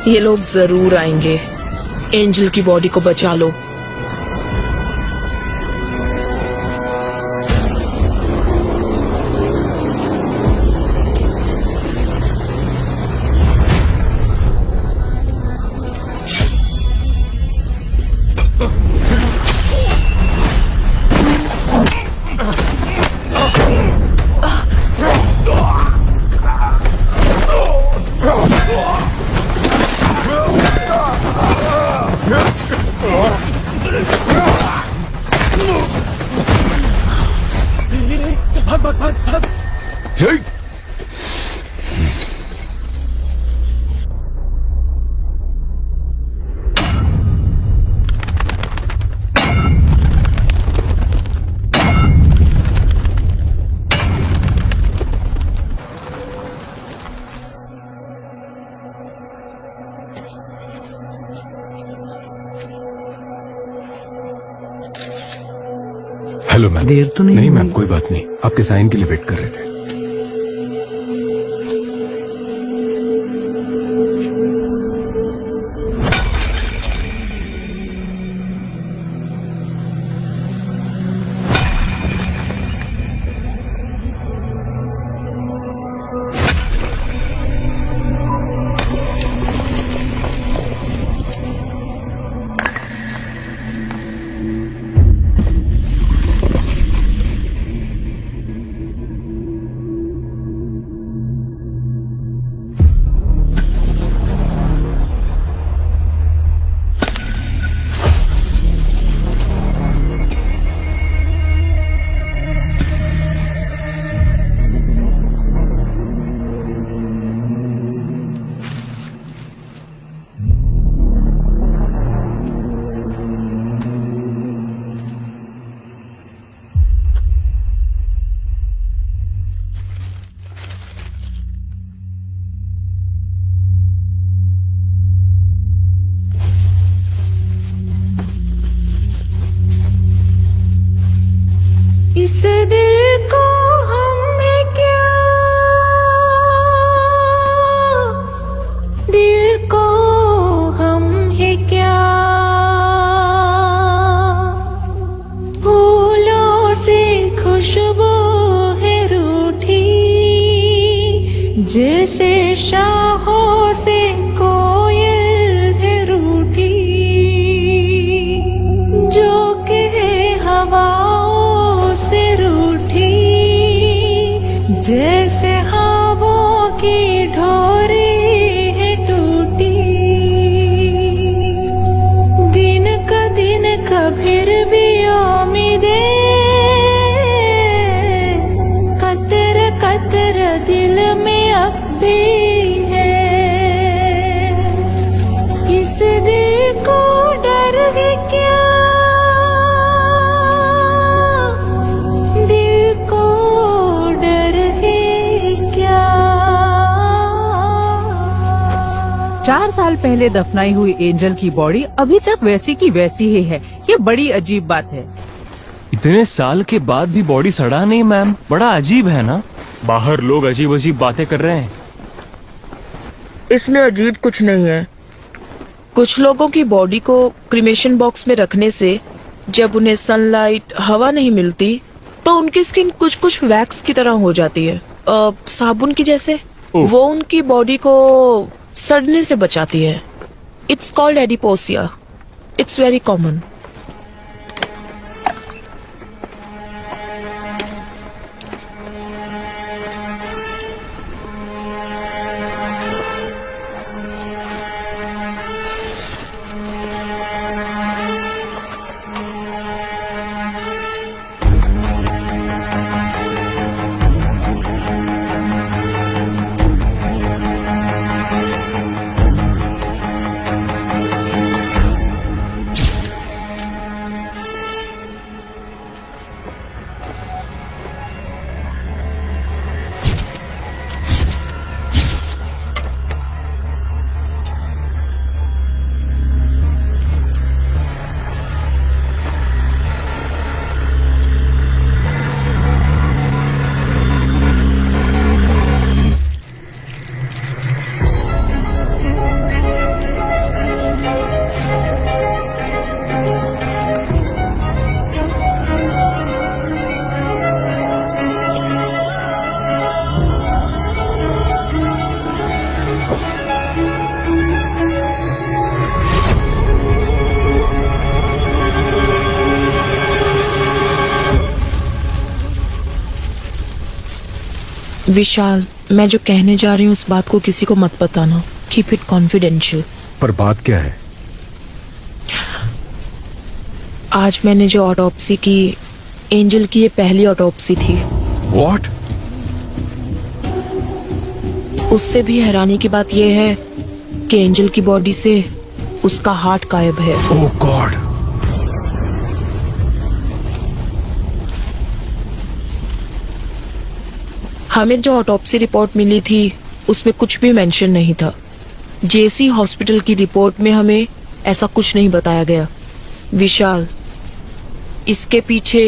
ये लोग जरूर आएंगे। एंजल की बॉडी को बचा लो। Hello ma'am. देर तो नहीं मैम, कोई बात नहीं। आपके साइन के लिए वेट कर रहे थे। इस दिल को हम है क्या, दिल को हम है क्या, फूलों से खुशबू है रूठी, जैसे शाहों से कोयल है रूठी, जो कहे हवाओं से रूठी, जैसे हवाओं की डोरी है टूटी, दिन का दिन कभी भी उम्मीदें कतर कतर दिल में अब भी है, इस दिल को डर है क्या, दिल को डर है क्या। 4 साल पहले दफनाई हुई एंजल की बॉडी अभी तक वैसी की वैसी ही है। ये बड़ी अजीब बात है। इतने साल के बाद भी बॉडी सड़ा नहीं मैम, बड़ा अजीब है ना। बाहर लोग अजीब अजीब बातें कर रहे हैं। इसमें अजीब कुछ नहीं है। कुछ लोगों की बॉडी को क्रीमेशन बॉक्स में रखने से जब उन्हें सनलाइट हवा नहीं मिलती तो उनकी स्किन कुछ कुछ वैक्स की तरह हो जाती है, साबुन की जैसे। वो उनकी बॉडी को सड़ने से बचाती है। It's called adipocere. It's very common. Vishal, मैं जो कहने जा रही हूँ उस बात को किसी को मत बताना। Keep it confidential. पर बात क्या है? आज मैंने जो ऑटोप्सी की, एंजल की ये पहली ऑटोप्सी थी। What? उससे भी हैरानी की बात यह है कि एंजल की बॉडी से उसका हार्ट गायब है। ओह गॉड। हमें जो ऑटोप्सी रिपोर्ट मिली थी उसमें कुछ भी मेंशन नहीं था। जेसी हॉस्पिटल की रिपोर्ट में हमें ऐसा कुछ नहीं बताया गया। विशाल, इसके पीछे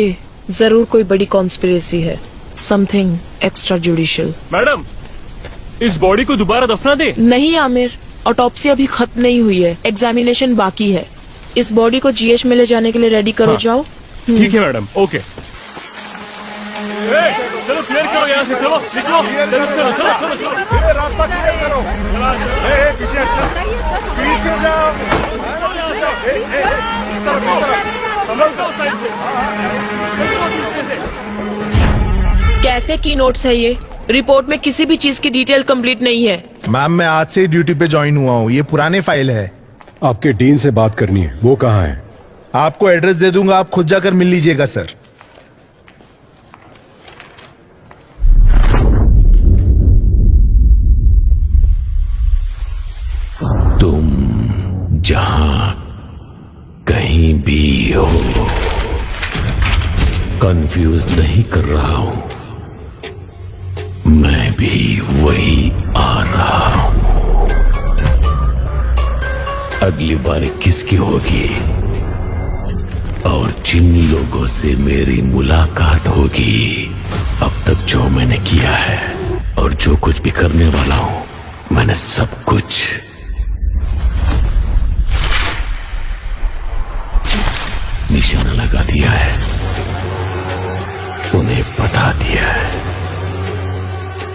जरूर कोई बड़ी कॉन्स्पिरेसी है। Something extra judicial. मैडम, इस बॉडी को दोबारा दफना दे। नहीं आमिर, ऑटोप्सी अभी खत्म नहीं हुई है, एग्जामिनेशन बाकी है। इस बॉडी को जीएच में ले जाने के लिए रेडी करो। हाँ। जाओ। ठीक है मैडम, ओके। चलो क्लियर करो यहाँ से, चलो निकलो, चलो चलो चलो रास्ता क्लियर करो। पीछे पीछे जाओ। कैसे की नोट्स है ये? रिपोर्ट में किसी भी चीज की डिटेल कंप्लीट नहीं है। मैम, मैं आज से ड्यूटी पे ज्वाइन हुआ हूँ। ये पुराने फाइल है। आपके डीन से बात करनी है। वो कहाँ है? आपको एड्रेस दे दूंगा, आप खुद जाकर मिल लीजिएगा सर। तुम जहां कहीं भी हो, कंफ्यूज नहीं कर रहा हूं। मैं भी वही आ रहा हूं। अगली बार किसकी होगी और जिन लोगों से मेरी मुलाकात होगी, अब तक जो मैंने किया है और जो कुछ भी करने वाला हूं, मैंने सब कुछ निशाना लगा दिया है, उन्हें बता दिया है।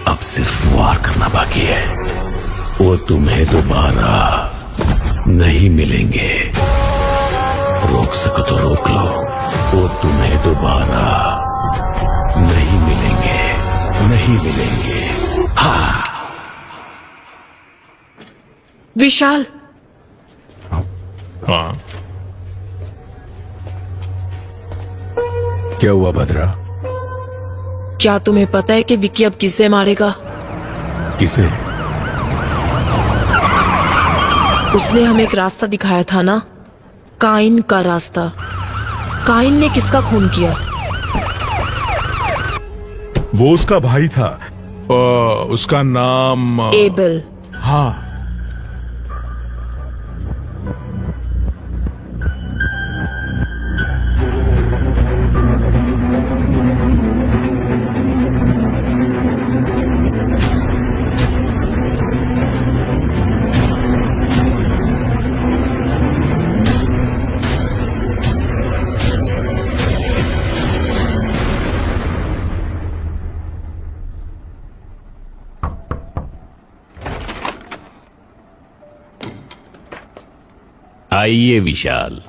अब सिर्फ वार करना बाकी है। वो तुम्हें दोबारा नहीं मिलेंगे। रोक सको तो रोक लो। वो तुम्हें दोबारा नहीं मिलेंगे, नहीं मिलेंगे। हाँ। विशाल। हाँ। क्या हुआ भद्रा? क्या तुम्हें पता है कि विक्की अब किसे मारेगा? किसे? उसने हमें एक रास्ता दिखाया था ना, काइन का रास्ता। काइन ने किसका खून किया? वो उसका भाई था। उसका नाम एबल। हाँ। आइए विशाल।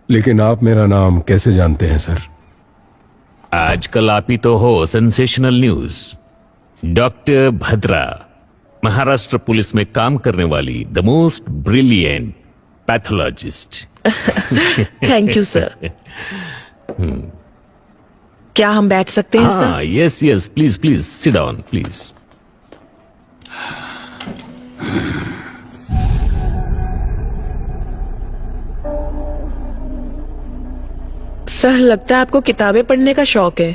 लेकिन आप मेरा नाम कैसे जानते हैं सर? आजकल आप ही तो हो sensational news. Doctor Bhadra, Maharashtra police में काम करने वाली the most brilliant pathologist. Thank you sir. क्या हम बैठ सकते हैं sir? Yes yes, please please sit down please. Sir, लगता है आपको किताबें पढ़ने का शौक है।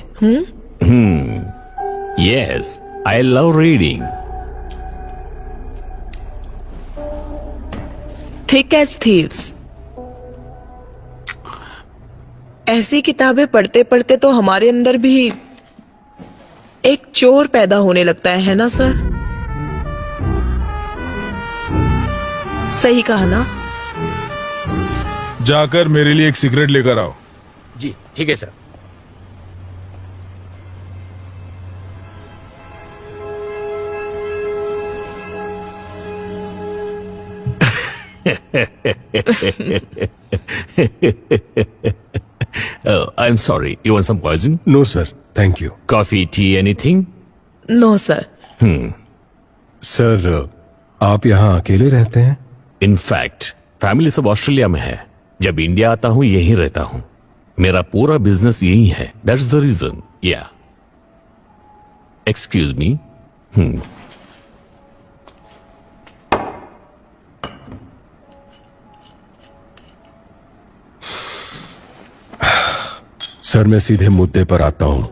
Yes, I love reading. Thick as thieves. ऐसी किताबें पढ़ते पढ़ते तो हमारे अंदर भी एक चोर पैदा होने लगता है ना सर? सही कहा ना? जाकर मेरे लिए एक सिगरेट लेकर आओ। जी ठीक है sir. Oh, I'm sorry. You want some poison? No, sir. Thank you. Coffee, tea, anything? No, sir. Sir, आप यहाँ अकेले रहते हैं? In fact, फैमिली सब ऑस्ट्रेलिया में है। जब इंडिया आता हूँ यहीं रहता हूँ। मेरा पूरा बिजनेस यही है। That's the reason. Yeah. Excuse me. Sir, मैं सीधे मुद्दे पर आता हूं।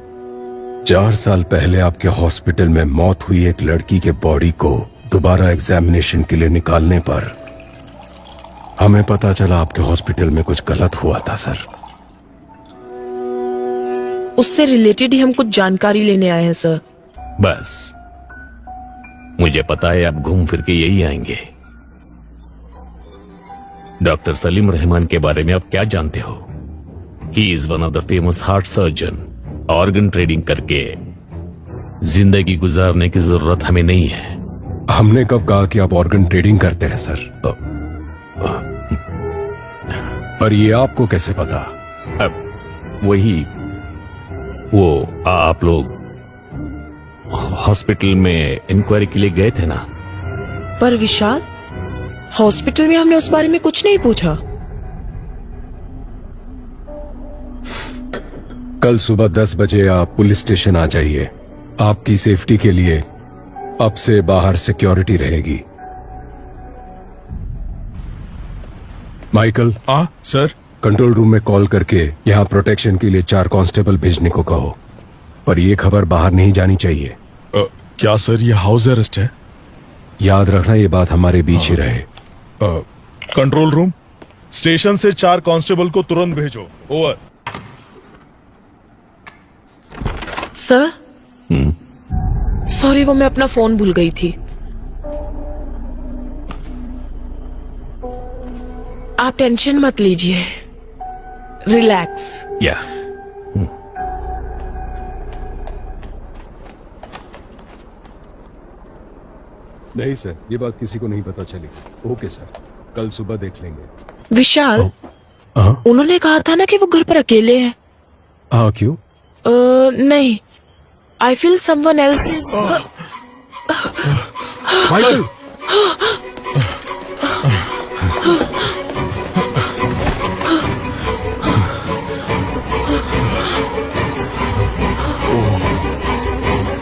4 साल पहले आपके हॉस्पिटल में मौत हुई एक लड़की के बॉडी को दोबारा एग्जामिनेशन के लिए निकालने पर हमें पता चला आपके हॉस्पिटल में कुछ गलत हुआ था सर। उससे रिलेटेड ही हम कुछ जानकारी लेने आए हैं सर। बस मुझे पता है आप घूम फिर के यही आएंगे। डॉक्टर सलीम रहमान के बारे में आप क्या जानते हो? He is one of the famous heart surgeon. Organ trading करके जिंदगी गुजारने की जरूरत हमें नहीं है। हमने कब कहा कि आप ऑर्गन ट्रेडिंग करते हैं सर? पर ये आपको कैसे पता? अब वही वो आप लोग हॉस्पिटल में इंक्वायरी के लिए गए थे ना? पर विशाल, हॉस्पिटल में हमने उस बारे में कुछ नहीं पूछा। कल सुबह 10 बजे आप पुलिस स्टेशन आ जाइए। आपकी सेफ्टी के लिए अब से बाहर सिक्योरिटी रहेगी। माइकल। सर। कंट्रोल रूम में कॉल करके यहाँ प्रोटेक्शन के लिए 4 कांस्टेबल भेजने को कहो, पर यह खबर बाहर नहीं जानी चाहिए। क्या सर, ये हाउस अरेस्ट है? याद रखना, ये बात हमारे बीच ही रहे। कंट्रोल रूम, स्टेशन से 4 कांस्टेबल को तुरंत भेजो। ओवर। सर सॉरी, वो मैं अपना फोन भूल गई थी। आप टेंशन मत लीजिए, रिलैक्स। या नहीं सर, ये बात किसी को नहीं पता चलेगी। ओके सर, कल सुबह देख लेंगे। विशाल, उन्होंने कहा था ना कि वो घर पर अकेले हैं। हाँ, क्यों? नहीं, I feel someone else is. Michael!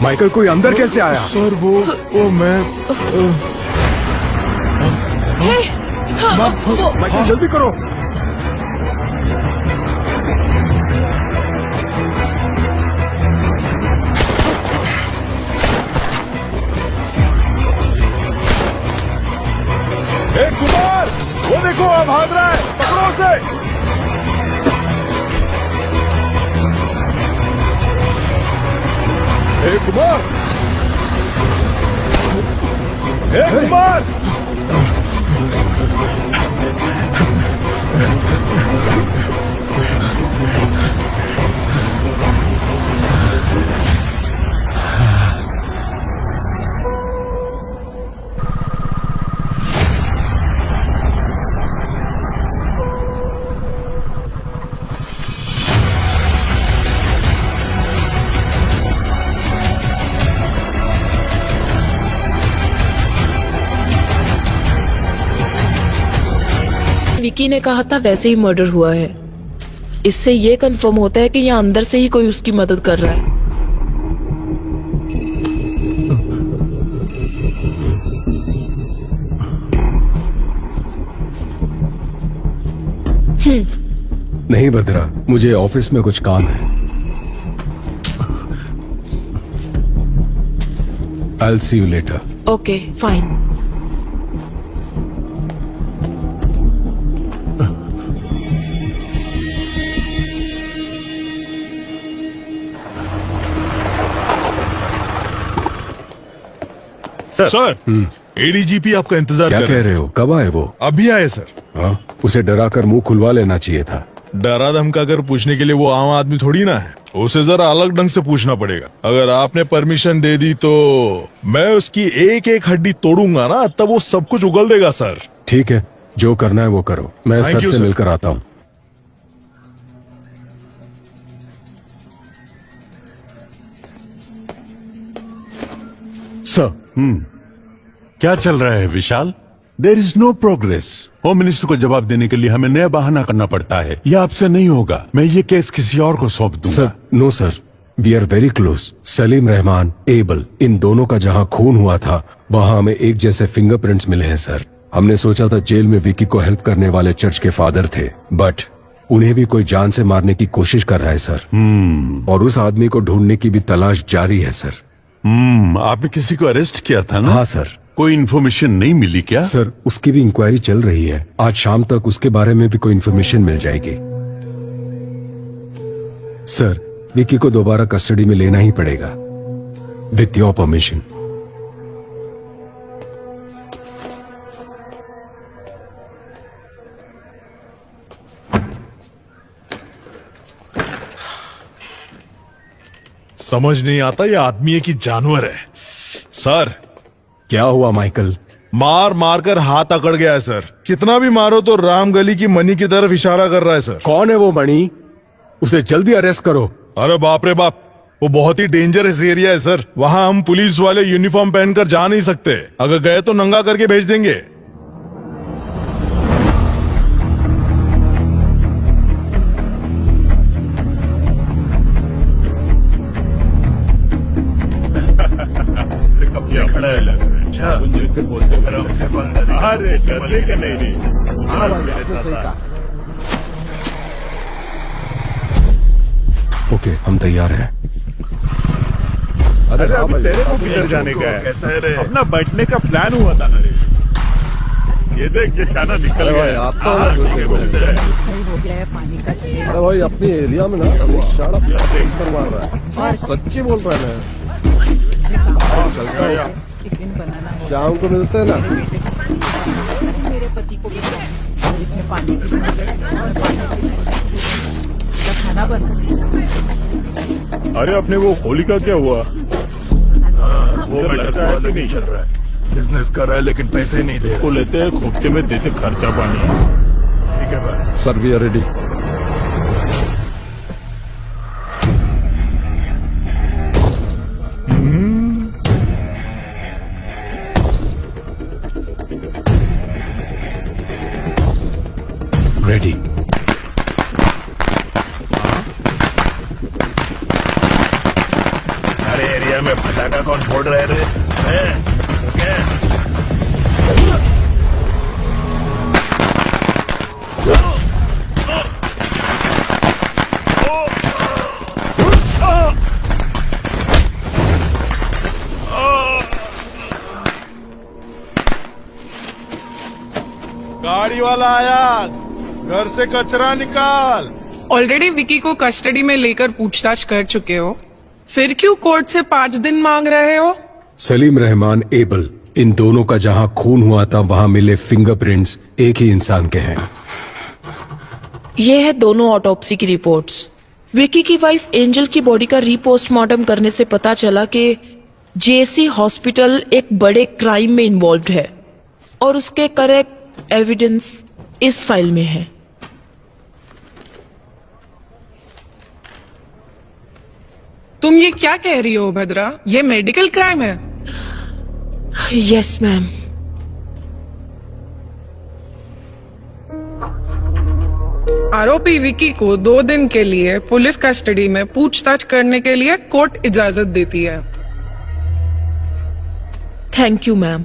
Michael, कोई अंदर कैसे आया? सर वो मैं माइकल जल्दी करो। कुमार, वो देखो अब भाग रहा है, पकड़ो उसे। कुमार! कुमार! विकी ने कहा था वैसे ही मर्डर हुआ है। इससे ये कंफर्म होता है कि यहाँ अंदर से ही कोई उसकी मदद कर रहा है। नहीं भद्रा, मुझे ऑफिस में कुछ काम है। I'll see you later. Okay, fine. Sir, ADGP आपका इंतजार क्या कर कह रहे हो? कब आए वो? अभी आए सर। हाँ, उसे डरा कर मुंह खुलवा लेना चाहिए था। डरा धमका कर पूछने के लिए वो आम आदमी थोड़ी ना है, उसे जरा अलग ढंग से पूछना पड़ेगा। अगर आपने परमिशन दे दी तो मैं उसकी एक एक हड्डी तोड़ूंगा ना, तब वो सब कुछ उगल देगा सर। ठीक है, जो करना है वो करो। मैं Thank सर you, से sir. मिलकर आता हूँ। सर, क्या चल रहा है Vishal? There is no progress. Home minister को जवाब देने के लिए हमें नया बहाना करना पड़ता है। यह आपसे नहीं होगा। मैं ये केस किसी और को सौंप दूंगा। Sir, no sir, we are very close. Salim Rahman, Abel, इन दोनों का जहाँ खून हुआ था वहाँ हमें एक जैसे फिंगरप्रिंट्स मिले हैं सर। हमने सोचा था जेल में विकी को हेल्प करने वाले चर्च के फादर थे, बट उन्हें भी कोई जान से मारने की कोशिश कर रहा है सर। और उस आदमी को ढूंढने की भी तलाश जारी है सर। आपने किसी को अरेस्ट किया था ना? हाँ सर। कोई इन्फॉर्मेशन नहीं मिली क्या? सर, उसकी भी इंक्वायरी चल रही है। आज शाम तक उसके बारे में भी कोई इन्फॉर्मेशन मिल जाएगी। सर, विकी को दोबारा कस्टडी में लेना ही पड़ेगा, विथ योर परमिशन। समझ नहीं आता ये आदमी है कि जानवर है। सर, क्या हुआ माइकल? मार मार कर हाथ अकड़ गया है सर। कितना भी मारो तो रामगली की मनी की तरफ इशारा कर रहा है सर। कौन है वो मणि? उसे जल्दी अरेस्ट करो। अरे बाप रे बाप, वो बहुत ही डेंजरस एरिया है सर। वहाँ हम पुलिस वाले यूनिफॉर्म पहनकर जा नहीं सकते। अगर गए तो नंगा करके भेज देंगे। अरे डरने का नहीं। ओके, हम तैयार हैं। अरे तेरे को किधर जाने का है? अपना बैठने का प्लान हुआ था ना रे। ये देख ये शाना निकल गया। आप तो अरे भाई अपने एरिया में ना शाना करवा रहा है और सच्ची बोल रहा है। चलता है शाम को मिलते हैं ना। मेरे पति को भी पानी खाना बना। अरे अपने वो होली का क्या हुआ? वो लगता है नहीं चल रहा है, बिजनेस कर रहा है लेकिन पैसे नहीं दे रहा। उसको लेते हैं खोपचे में देते खर्चा पानी। ठीक है भाई। Sir we are ready. Ready. अरे एरिया में पटाखा कौन फोड़ रहे रे? क्या? गाड़ी वाला आया, घर से कचरा निकाल। ऑलरेडी विकी को कस्टडी में लेकर पूछताछ कर चुके हो, फिर क्यों कोर्ट से 5 दिन मांग रहे हो? सलीम रहमान एबल, इन दोनों का जहां खून हुआ था वहां मिले फिंगरप्रिंट्स एक ही इंसान के हैं। ये है दोनों ऑटोप्सी की रिपोर्ट्स। विकी की वाइफ एंजल की बॉडी का रीपोस्टमार्टम करने से पता चला कि जेएससी हॉस्पिटल एक बड़े क्राइम में इन्वॉल्व है और उसके करेक्ट एविडेंस इस फाइल में है। तुम ये क्या कह रही हो भद्रा? ये मेडिकल क्राइम है। Yes ma'am. आरोपी विकी को 2 दिन के लिए पुलिस कस्टडी में पूछताछ करने के लिए कोर्ट इजाजत देती है। Thank you ma'am.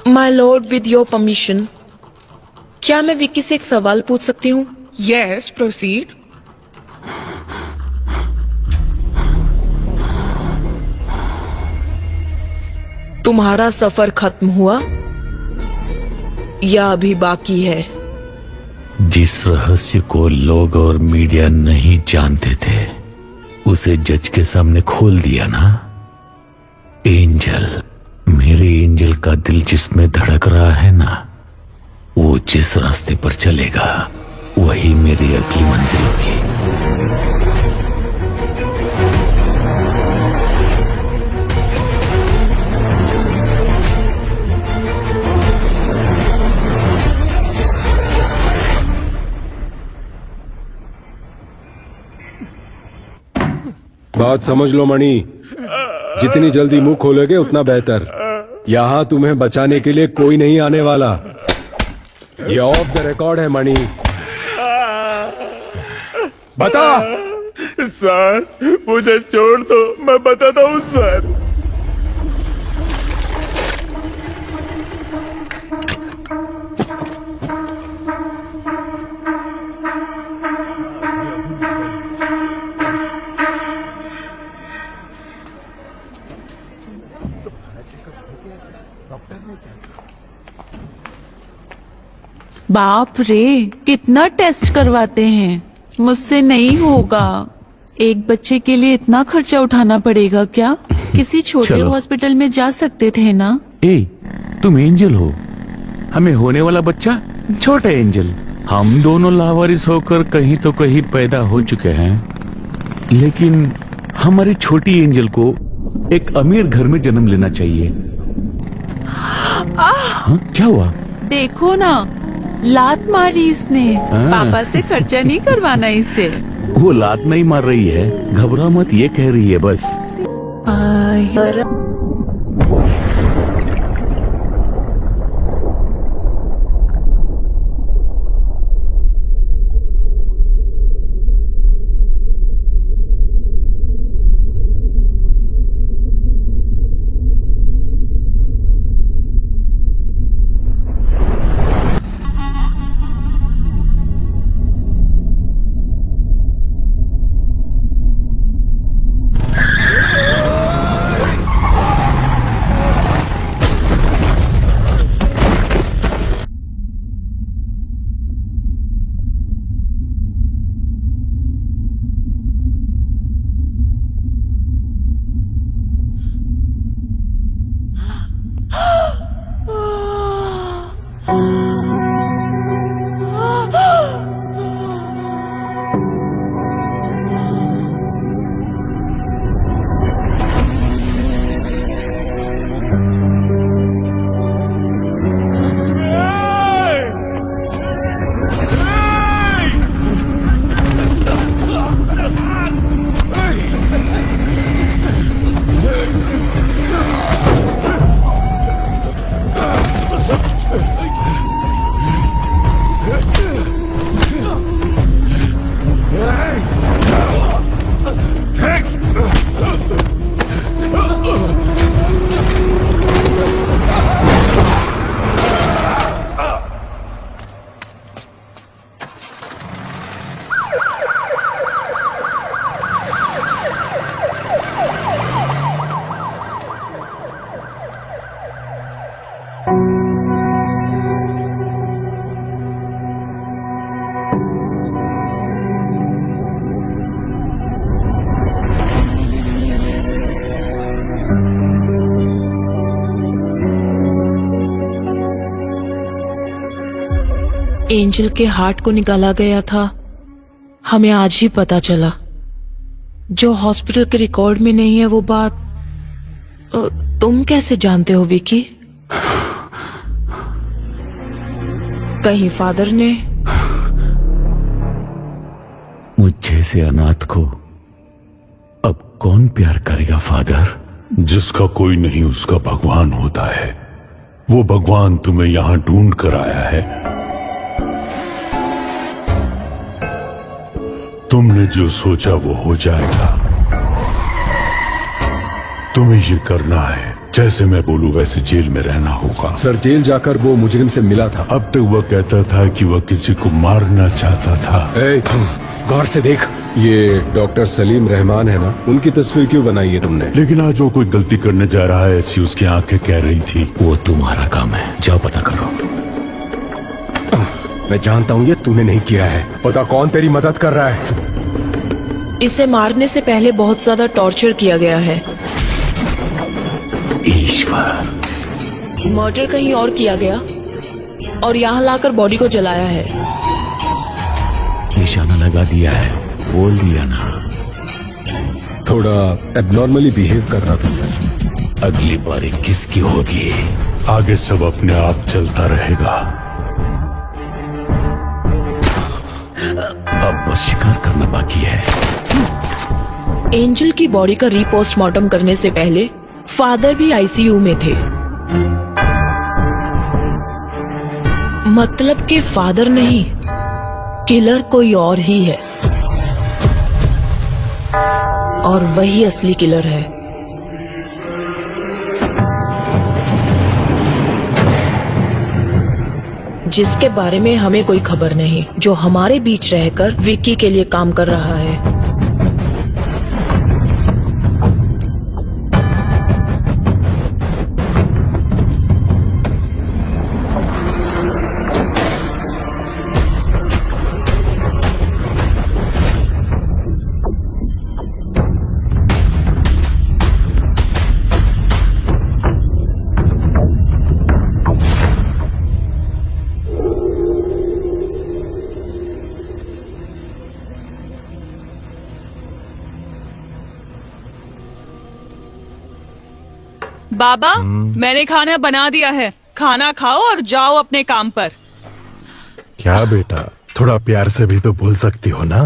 My Lord, with your permission, क्या मैं विकी से एक सवाल पूछ सकती हूँ? Yes, proceed. तुम्हारा सफर खत्म हुआ या अभी बाकी है? जिस रहस्य को लोग और मीडिया नहीं जानते थे उसे जज के सामने खोल दिया ना। एंजल, मेरे एंजल का दिल जिसमें धड़क रहा है ना, वो जिस रास्ते पर चलेगा वही मेरी अगली मंजिल होगी। बात समझ लो मणि, जितनी जल्दी मुंह खोलोगे उतना बेहतर। यहाँ तुम्हें बचाने के लिए कोई नहीं आने वाला। ये ऑफ द रिकॉर्ड है मणि। बता। सर मुझे छोड़ दो, मैं बताता हूँ सर। बाप रे, कितना टेस्ट करवाते हैं। मुझसे नहीं होगा। एक बच्चे के लिए इतना खर्चा उठाना पड़ेगा क्या? किसी छोटे चलो। हॉस्पिटल में जा सकते थे ना। ए, तुम एंजल हो, हमें होने वाला बच्चा छोटा एंजल। हम दोनों लावारिस होकर कहीं तो कहीं पैदा हो चुके हैं, लेकिन हमारी छोटी एंजल को एक अमीर घर में जन्म लेना चाहिए। हाँ, क्या हुआ? देखो ना, लात मारी इसने। पापा से खर्चा नहीं करवाना इससे। वो लात नहीं मार रही है, घबरा मत, ये कह रही है बस। एंजल के हार्ट को निकाला गया था, हमें आज ही पता चला। जो हॉस्पिटल के रिकॉर्ड में नहीं है वो बात तुम कैसे जानते हो विकी? कहीं फादर ने? मुझ जैसे अनाथ को अब कौन प्यार करेगा फादर? जिसका कोई नहीं उसका भगवान होता है। वो भगवान तुम्हें यहाँ ढूंढ कर आया है। तुमने जो सोचा वो हो जाएगा। तुम्हें ये करना है, जैसे मैं बोलूं वैसे जेल में रहना होगा। सर जेल जाकर वो मुजरिम से मिला था। अब तक वह कहता था कि वह किसी को मारना चाहता था। गौर से देख, ये डॉक्टर सलीम रहमान है ना, उनकी तस्वीर क्यों बनाई है तुमने? लेकिन आज वो कोई गलती करने जा रहा है ऐसी उसकी आंखें कह रही थी। वो तुम्हारा काम है, जाओ पता करो। मैं जानता हूँ ये तूने नहीं किया है। पता कौन तेरी मदद कर रहा है? इसे मारने से पहले बहुत ज्यादा टॉर्चर किया गया है। ईश्वर, मर्डर कहीं और किया गया और यहाँ लाकर बॉडी को जलाया है। निशाना लगा दिया है, बोल दिया ना। थोड़ा एबनॉर्मली बिहेव कर रहा था सर। अगली बारी किसकी होगी? आगे सब अपने आप चलता रहेगा। अब बस शिकार करना बाकी है। एंजल की बॉडी का रीपोस्टमार्टम करने से पहले फादर भी आईसीयू में थे। मतलब कि फादर नहीं, किलर कोई और ही है और वही असली किलर है। जिसके बारे में हमें कोई खबर नहीं, जो हमारे बीच रहकर विक्की के लिए काम कर रहा है। बाबा, मैंने खाना बना दिया है, खाना खाओ और जाओ अपने काम पर। क्या बेटा, थोड़ा प्यार से भी तो बोल सकती हो ना।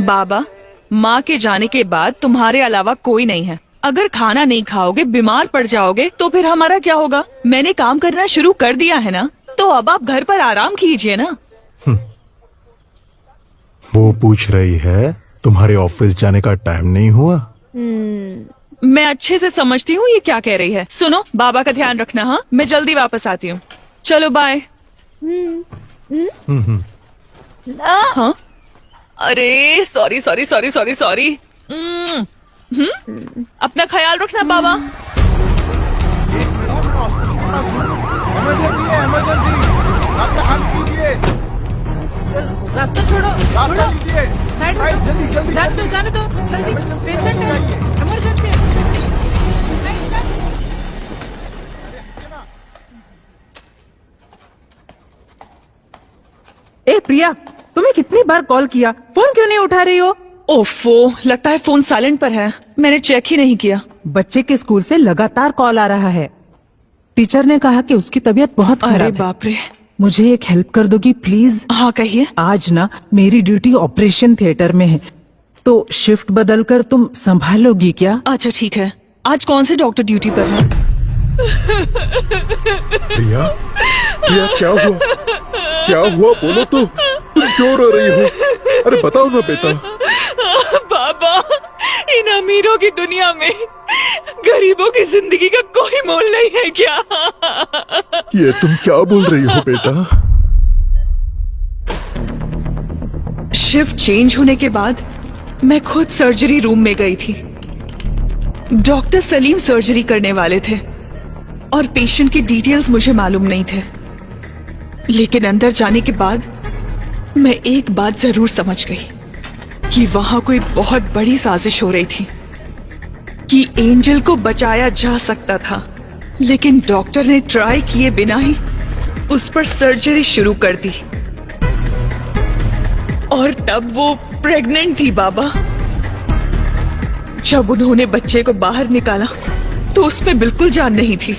बाबा, माँ के जाने के बाद तुम्हारे अलावा कोई नहीं है। अगर खाना नहीं खाओगे, बीमार पड़ जाओगे तो फिर हमारा क्या होगा? मैंने काम करना शुरू कर दिया है ना, तो अब आप घर पर आराम कीजिए ना। वो पूछ रही है तुम्हारे ऑफिस जाने का टाइम नहीं हुआ? मैं अच्छे से समझती हूँ ये क्या कह रही है। सुनो, बाबा का ध्यान रखना। हाँ, मैं जल्दी वापस आती हूँ। चलो बाय। हाँ, अरे sorry sorry sorry sorry sorry. अपना ख्याल रखना बाबा। इमरजेंसी है, इमरजेंसी। रास्ता खाली कीजिए। रास्ता छोड़ो, रास्ता कीजिए। साइड साइड, जल्दी जल्दी जाने दो जल्दी। पेशेंट है, इमरजेंसी। ए प्रिया, तुम्हें कितनी बार कॉल किया, फोन क्यों नहीं उठा रही हो? ओफो, लगता है फोन साइलेंट पर है, मैंने चेक ही नहीं किया। बच्चे के स्कूल से लगातार कॉल आ रहा है। टीचर ने कहा कि उसकी तबीयत बहुत खराब है। अरे बाप रे। मुझे एक हेल्प कर दोगी प्लीज? हाँ कहिए। आज ना मेरी ड्यूटी ऑपरेशन थिएटर में है, तो शिफ्ट बदलकर तुम संभालोगी क्या? अच्छा ठीक है। आज कौन से डॉक्टर ड्यूटी पर है? प्रिया, प्रिया क्या हुआ? क्या हुआ बोलो तो, तुम क्यों रो रही हो? अरे बताओ ना बेटा। बाबा, अमीरों की दुनिया में गरीबों की जिंदगी का कोई मोल नहीं है क्या? ये तुम क्या बोल रही हो बेटा? शिफ्ट चेंज होने के बाद मैं खुद सर्जरी रूम में गई थी। डॉक्टर सलीम सर्जरी करने वाले थे और पेशेंट की डिटेल्स मुझे मालूम नहीं थे, लेकिन अंदर जाने के बाद मैं एक बात जरूर समझ गई कि वहां कोई बहुत बड़ी साजिश हो रही थी कि एंजल को बचाया जा सकता था, लेकिन डॉक्टर ने ट्राई किए बिना ही उस पर सर्जरी शुरू कर दी। और तब वो प्रेग्नेंट थी बाबा। जब उन्होंने बच्चे को बाहर निकाला तो उसमें बिल्कुल जान नहीं थी।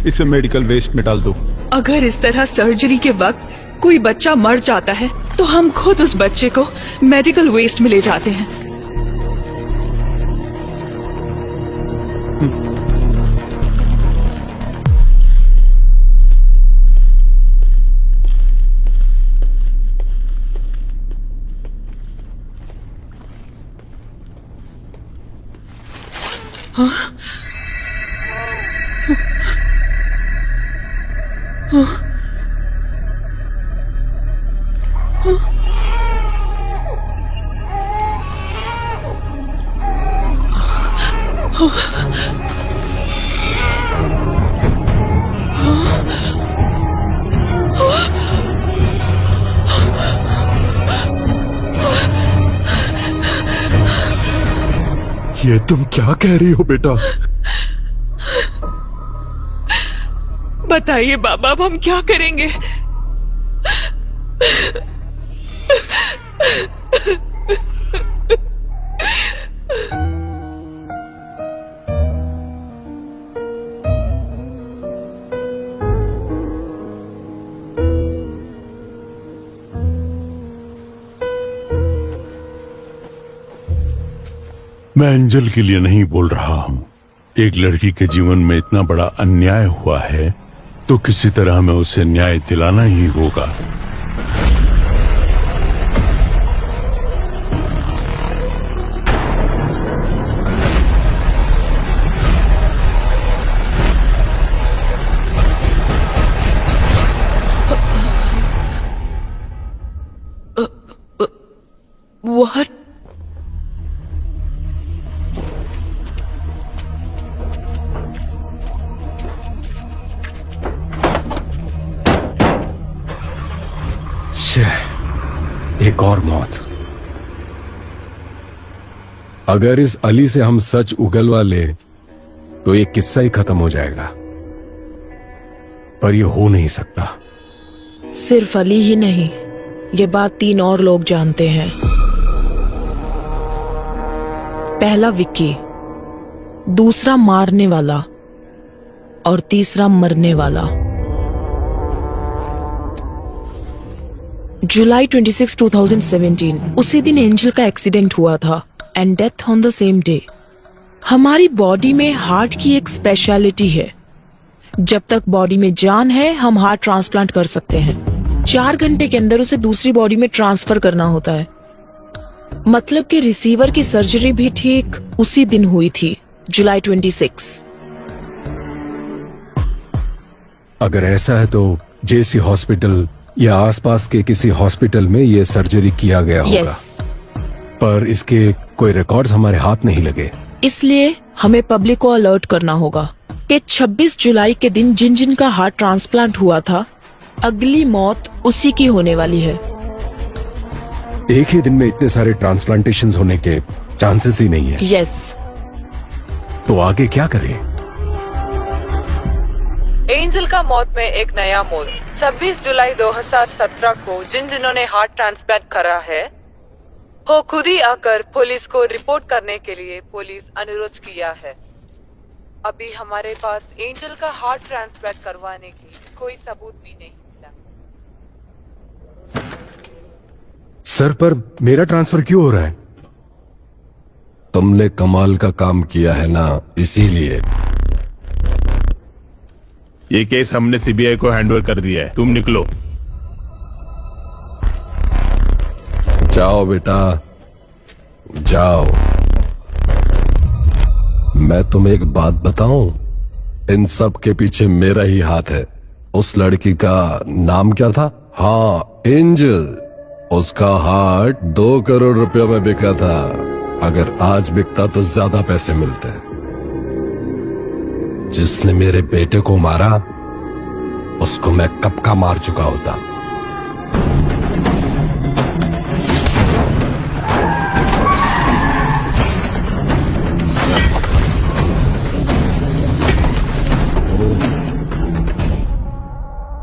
इसे मेडिकल वेस्ट में डाल दो। अगर इस तरह सर्जरी के वक्त कोई बच्चा मर जाता है तो हम खुद उस बच्चे को मेडिकल वेस्ट में ले जाते हैं। ये तुम क्या कह रही हो बेटा? बताइए बाबा, अब हम क्या करेंगे? मैं एंजल के लिए नहीं बोल रहा हूँ। एक लड़की के जीवन में इतना बड़ा अन्याय हुआ है तो किसी तरह हमें उसे न्याय दिलाना ही होगा। What? एक और मौत। अगर इस अली से हम सच उगलवा ले तो ये किस्सा ही खत्म हो जाएगा, पर ये हो नहीं सकता। सिर्फ अली ही नहीं, ये बात 3 और लोग जानते हैं। पहला विक्की, दूसरा मारने वाला और तीसरा मरने वाला। जुलाई 26, 2017 उसी दिन एंजल का एक्सीडेंट हुआ था and death on the same day. हमारी बॉडी में हार्ट की एक स्पेशलिटी है, जब तक बॉडी में जान है हम हार्ट ट्रांसप्लांट कर सकते हैं। 4 घंटे के अंदर उसे दूसरी बॉडी में ट्रांसफर करना होता है। मतलब कि रिसीवर की सर्जरी भी ठीक उसी दिन हुई थी, जुलाई 26। अगर ऐसा है तो जेसी हॉस्पिटल या आसपास के किसी हॉस्पिटल में ये सर्जरी किया गया होगा। Yes. पर इसके कोई रिकॉर्ड्स हमारे हाथ नहीं लगे। इसलिए हमें पब्लिक को अलर्ट करना होगा कि 26 जुलाई के दिन जिन जिन का हार्ट ट्रांसप्लांट हुआ था, अगली मौत उसी की होने वाली है। एक ही दिन में इतने सारे ट्रांसप्लांटेशंस होने के चांसेस ही नहीं है। यस। तो आगे क्या करें? एंजल का मौत में एक नया मोड़। 26 जुलाई 2017 को जिन्होंने हार्ट ट्रांसप्लांट करा है वो खुद ही आकर पुलिस को रिपोर्ट करने के लिए पुलिस अनुरोध किया है। अभी हमारे पास एंजल का हार्ट ट्रांसप्लांट करवाने की कोई सबूत भी नहीं मिला। सर, पर मेरा ट्रांसफर क्यों हो रहा है? तुमने कमाल का काम किया है ना, इसीलिए। ये केस हमने सीबीआई को हैंडओवर कर दिया है, तुम निकलो। जाओ बेटा, जाओ। मैं तुम्हें एक बात बताऊं, इन सब के पीछे मेरा ही हाथ है। उस लड़की का नाम क्या था? हाँ, एंजल। उसका हार्ट 2 करोड़ रुपया में बिका था। अगर आज बिकता तो ज्यादा पैसे मिलते। जिसने मेरे बेटे को मारा उसको मैं कब का मार चुका होता।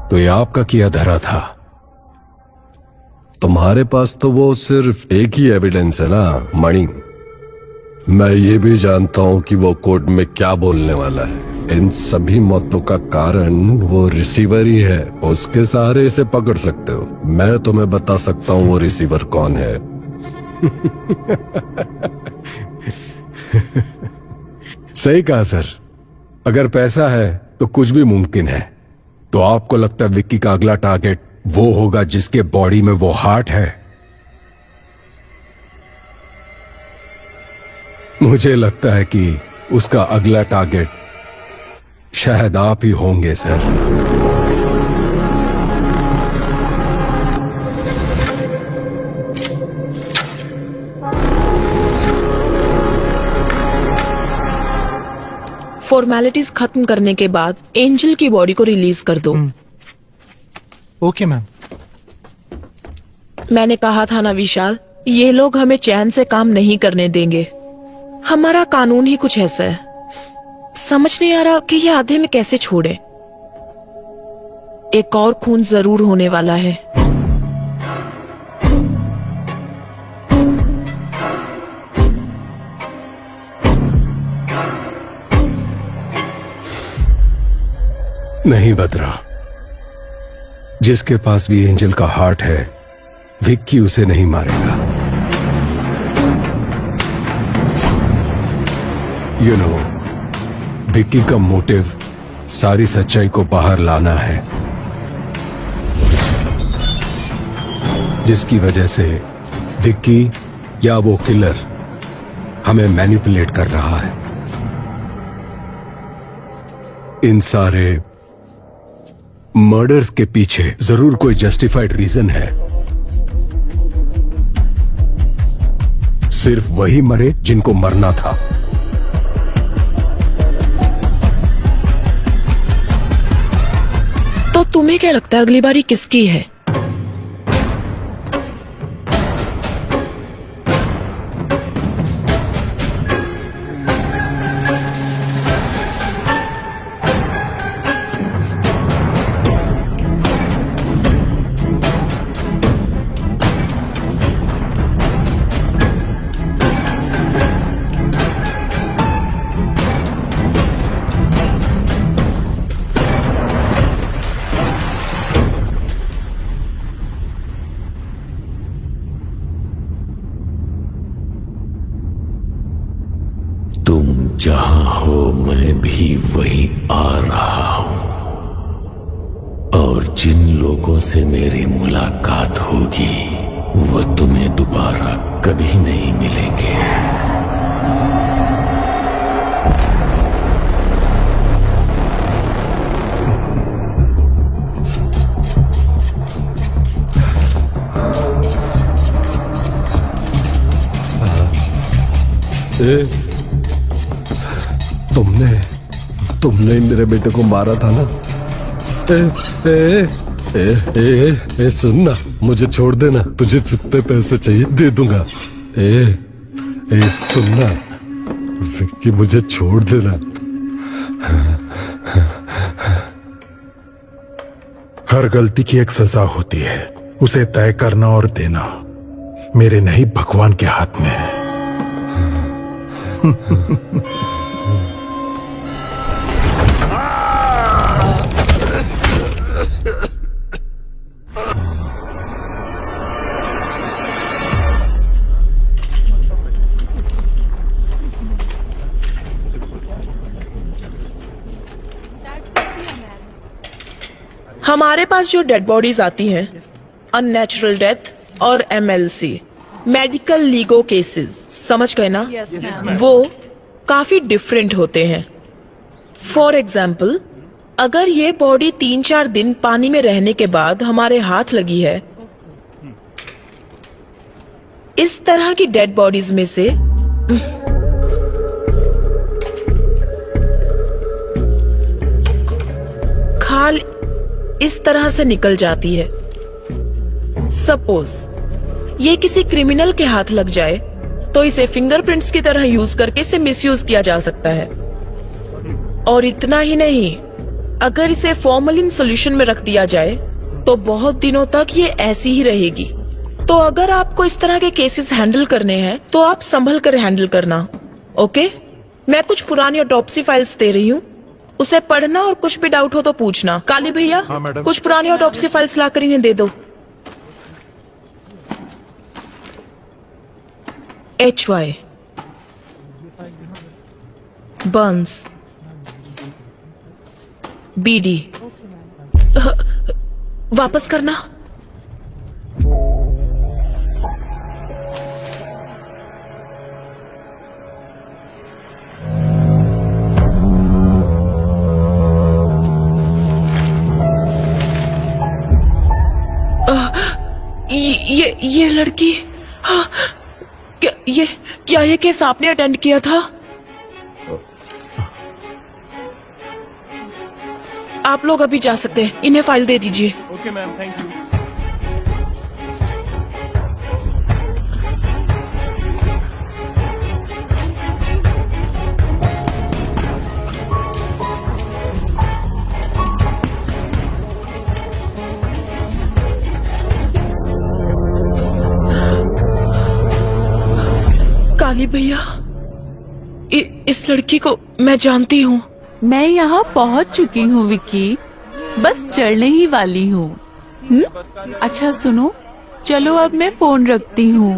तो ये आपका किया धरा था। तुम्हारे पास तो वो सिर्फ एक ही एविडेंस है ना, मणि। मैं ये भी जानता हूं कि वो कोर्ट में क्या बोलने वाला है। इन सभी मौतों का कारण वो रिसीवर ही है। उसके सहारे इसे पकड़ सकते हो। मैं तुम्हें बता सकता हूं वो रिसीवर कौन है। सही कहा सर। अगर पैसा है तो कुछ भी मुमकिन है। तो आपको लगता है विक्की का अगला टारगेट वो होगा जिसके बॉडी में वो हार्ट है? मुझे लगता है कि उसका अगला टारगेट शायद आप ही होंगे सर। फॉर्मेलिटीज खत्म करने के बाद एंजल की बॉडी को रिलीज कर दो। Okay ma'am. मैंने कहा था ना विशाल, ये लोग हमें चैन से काम नहीं करने देंगे। हमारा कानून ही कुछ ऐसा है। समझ नहीं आ रहा कि ये आधे में कैसे छोड़े। एक और खून जरूर होने वाला है। नहीं बदरा, जिसके पास भी एंजल का हार्ट है, विक्की उसे नहीं मारेगा। यू नो, विक्की का मोटिव सारी सच्चाई को बाहर लाना है, जिसकी वजह से विक्की या वो किलर हमें मैनिपुलेट कर रहा है। इन सारे मर्डर्स के पीछे जरूर कोई जस्टिफाइड रीजन है। सिर्फ वही मरे जिनको मरना था। तो तुम्हें क्या लगता है अगली बारी किसकी है? तुम जहां हो मैं भी वहीं आ रहा हूं, और जिन लोगों से मेरी मुलाकात होगी वो तुम्हें दोबारा कभी नहीं मिलेंगे। तुमने मेरे बेटे को मारा था ना? सुनना, मुझे छोड़ देना। तुझे जितने पैसे चाहिए दे दूंगा। सुनना विक्की, मुझे छोड़ देना। हर गलती की एक सजा होती है, उसे तय करना और देना मेरे नहीं भगवान के हाथ में है। हमारे पास जो डेड बॉडीज आती हैं, अननेचुरल डेथ और MLC, मेडिकल लीगो केसेस, समझ गए ना? वो काफी डिफरेंट होते हैं। फॉर एग्जाम्पल, अगर ये बॉडी 3-4 दिन पानी में रहने के बाद हमारे हाथ लगी है, इस तरह की डेड बॉडीज में से खाल इस तरह से निकल जाती है। सपोज ये किसी क्रिमिनल के हाथ लग जाए तो इसे फिंगरप्रिंट्स की तरह यूज करके इसे मिसयूज किया जा सकता है। और इतना ही नहीं, अगर इसे फॉर्मलिन सॉल्यूशन में रख दिया जाए तो बहुत दिनों तक ये ऐसी ही रहेगी। तो अगर आपको इस तरह के केसेस हैंडल करने हैं तो आप संभल कर हैंडल करना, ओके? मैं कुछ पुरानी ऑटोप्सी फाइल्स दे रही हूँ, उसे पढ़ना और कुछ भी डाउट हो तो पूछना। काली भैया, कुछ पुरानी ऑटोप्सी फाइल्स लाकर इन्हें दे दो। HY बर्न्स, BD वापस करना। ये लड़की, क्या ये केस आपने अटेंड किया था? आप लोग अभी जा सकते हैं, इन्हें फाइल दे दीजिए। Okay ma'am, thank you. Kali भैया, इस लड़की को मैं जानती हूँ। मैं यहाँ पहुँच चुकी हूँ विक्की, बस चढ़ने ही वाली हूँ। अच्छा सुनो, चलो अब मैं फोन रखती हूँ।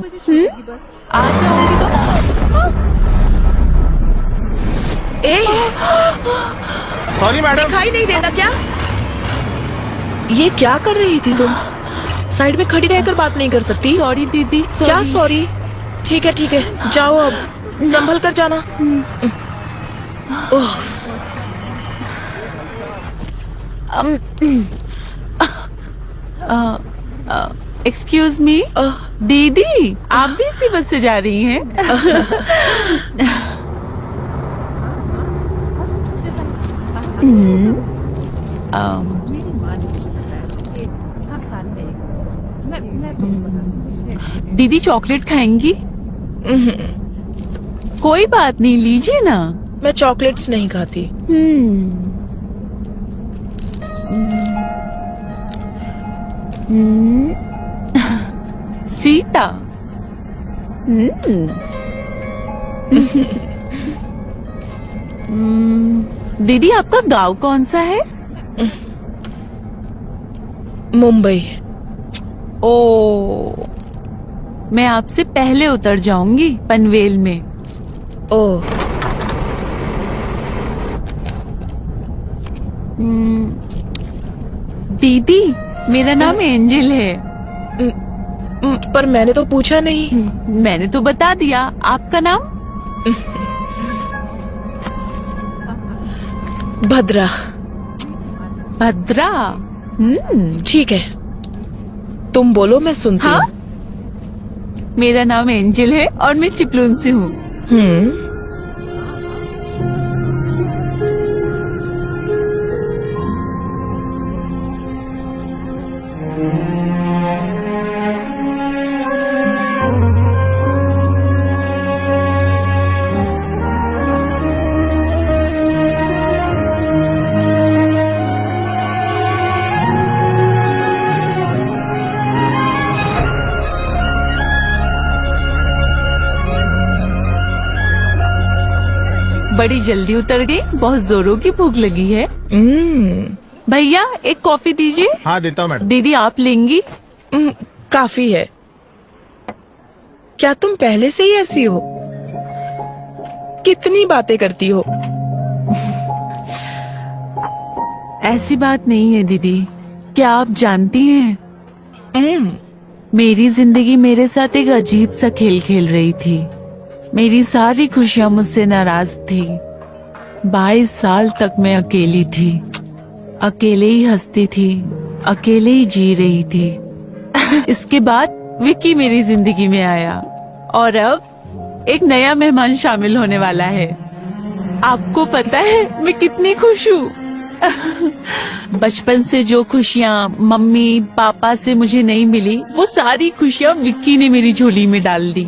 आ सॉरी मैडम। दिखाई नहीं देता क्या? ये क्या कर रही थी तुम? साइड में खड़ी रहकर बात नहीं कर सकती? सॉरी दीदी। क्या सॉरी? ठीक है, जाओ अब, संभल कर जाना। ओह, एक्सक्यूज मी दीदी, आप भी इसी बस से जा रही हैं? दीदी चॉकलेट खाएंगी? कोई बात नहीं, लीजिए ना। मैं चॉकलेट्स नहीं खाती। सीता। दीदी आपका गांव कौन सा है? मुंबई। ओ, मैं आपसे पहले उतर जाऊंगी पनवेल में। ओह, दीदी मेरा नाम एंजल है। पर मैंने तो पूछा नहीं। मैंने तो बता दिया। आपका नाम? भद्रा। भद्रा? ठीक है, तुम बोलो, मैं सुनती हूँ। मेरा नाम एंजल है और मैं चिपलून से हूँ। बड़ी जल्दी उतर गई, बहुत जोरों की भूख लगी है। भैया एक कॉफी दीजिए। हाँ देता हूँ मैडम। दीदी आप लेंगी? काफी है। क्या तुम पहले से ही ऐसी हो? कितनी बातें करती हो? ऐसी बात नहीं है दीदी। क्या आप जानती हैं, मेरी जिंदगी मेरे साथ एक अजीब सा खेल खेल रही थी। मेरी सारी खुशियां मुझसे नाराज थी। 22 साल तक मैं अकेली थी, अकेले ही हंसती थी, अकेले ही जी रही थी। इसके बाद विक्की मेरी जिंदगी में आया और अब एक नया मेहमान शामिल होने वाला है। आपको पता है मैं कितनी खुश हूँ। बचपन से जो खुशियाँ मम्मी पापा से मुझे नहीं मिली, वो सारी खुशियाँ विक्की ने मेरी झोली में डाल दी।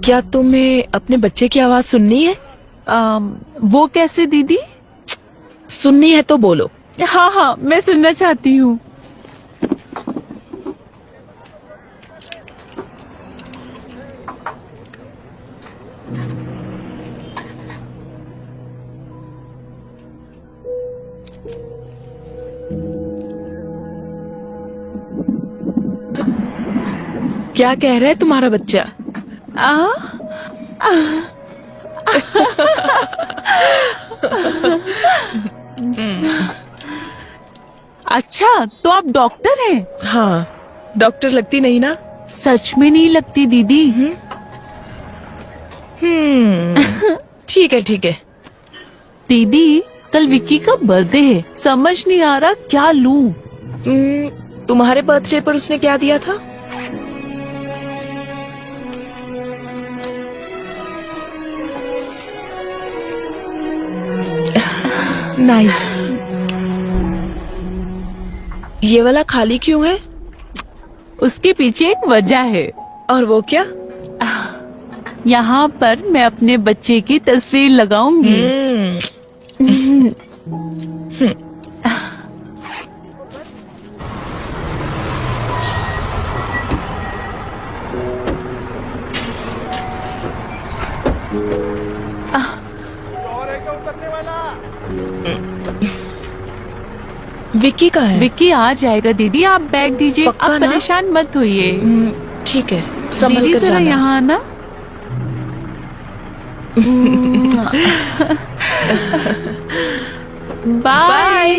क्या तुम्हें अपने बच्चे की आवाज सुननी है? वो कैसे दीदी? सुननी है तो बोलो। हाँ हाँ, मैं सुनना चाहती हूँ। क्या कह रहा है तुम्हारा बच्चा? अच्छा, तो आप डॉक्टर हैं? हाँ, डॉक्टर लगती नहीं ना? सच में नहीं लगती दीदी। ठीक है ठीक है। दीदी, कल विक्की का बर्थडे है, समझ नहीं आ रहा क्या लूं। तुम्हारे बर्थडे पर उसने क्या दिया था? नाइस। ये वाला खाली क्यों है? उसके पीछे एक वजह है। और वो क्या? यहाँ पर मैं अपने बच्चे की तस्वीर लगाऊंगी। विक्की कहाँ है? विक्की आ जाएगा दीदी, आप बैग दीजिए, आप परेशान मत होइए। ठीक है, संभल कर जाना। यहाँ आना। बाय।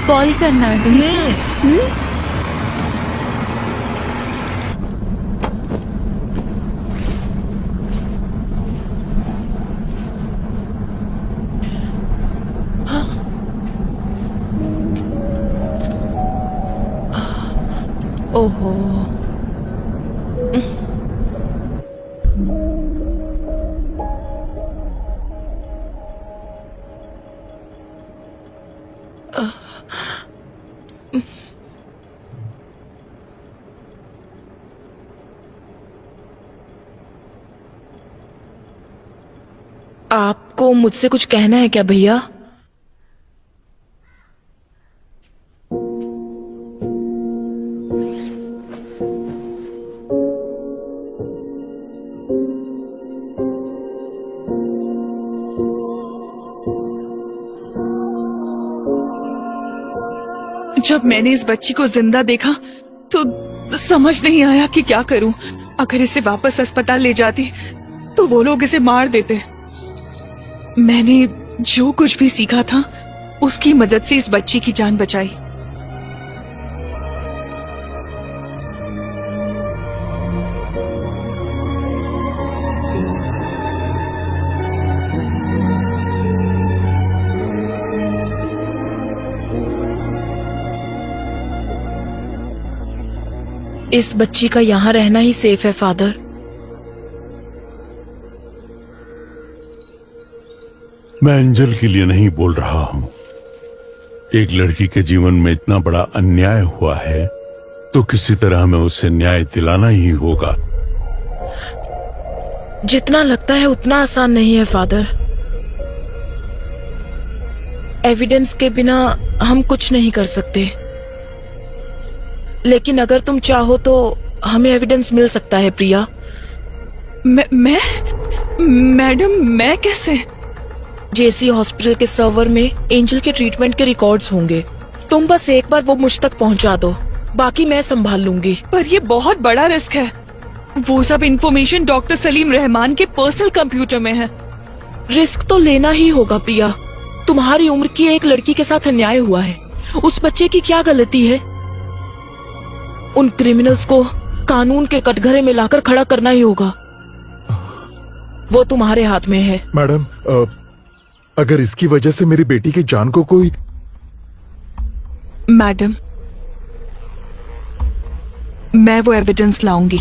कॉल करना। ओहो, आपको मुझसे कुछ कहना है क्या भैया? जब मैंने इस बच्ची को जिंदा देखा तो समझ नहीं आया कि क्या करूं। अगर इसे वापस अस्पताल ले जाती तो वो लोग इसे मार देते। मैंने जो कुछ भी सीखा था उसकी मदद से इस बच्ची की जान बचाई। इस बच्ची का यहाँ रहना ही सेफ है फादर। मैं एंजल के लिए नहीं बोल रहा हूं। एक लड़की के जीवन में इतना बड़ा अन्याय हुआ है तो किसी तरह हमें उसे न्याय दिलाना ही होगा। जितना लगता है उतना आसान नहीं है फादर। एविडेंस के बिना हम कुछ नहीं कर सकते, लेकिन अगर तुम चाहो तो हमें एविडेंस मिल सकता है प्रिया। मैडम, मैं कैसे? जेसी हॉस्पिटल के सर्वर में एंजल के ट्रीटमेंट के रिकॉर्ड्स होंगे। तुम बस एक बार वो मुझ तक पहुंचा दो, बाकी मैं संभाल लूंगी। पर ये बहुत बड़ा रिस्क है। वो सब इंफॉर्मेशन डॉक्टर सलीम रहमान के पर्सनल कंप्यूटर में है। रिस्क तो लेना ही होगा प्रिया। तुम्हारी उम्र की एक लड़की के साथ अन्याय हुआ है। उस बच्चे की क्या गलती है? उन क्रिमिनल्स को कानून के कटघरे में लाकर खड़ा करना ही होगा। वो तुम्हारे हाथ में है। मैडम, अगर इसकी वजह से मेरी बेटी की जान को कोई... मैडम, मैं वो एविडेंस लाऊंगी।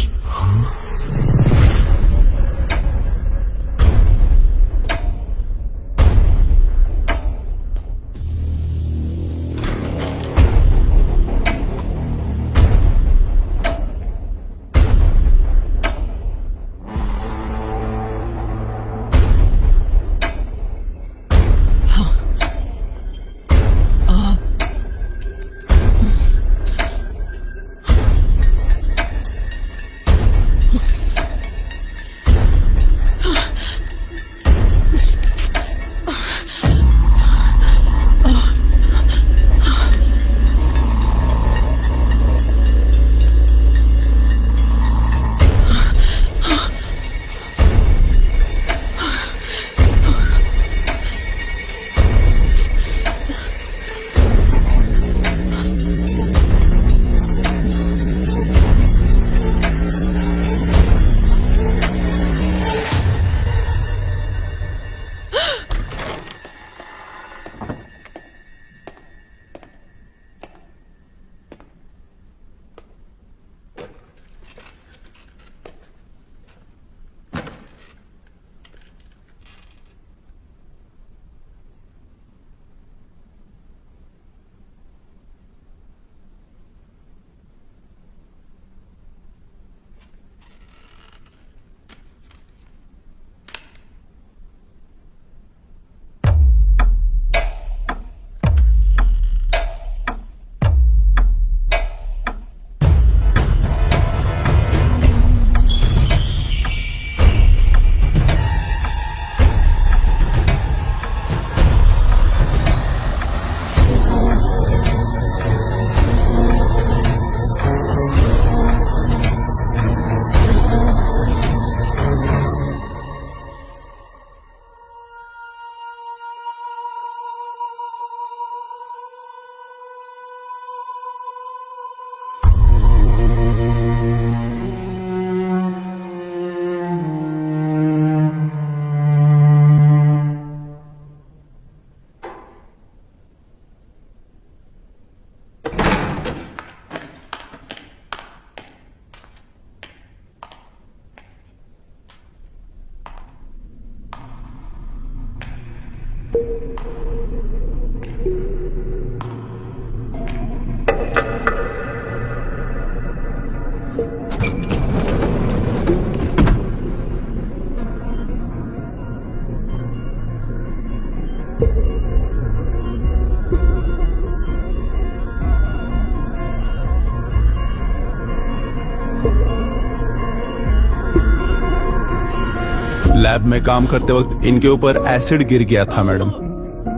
लैब में काम करते वक्त इनके ऊपर एसिड गिर गया था मैडम।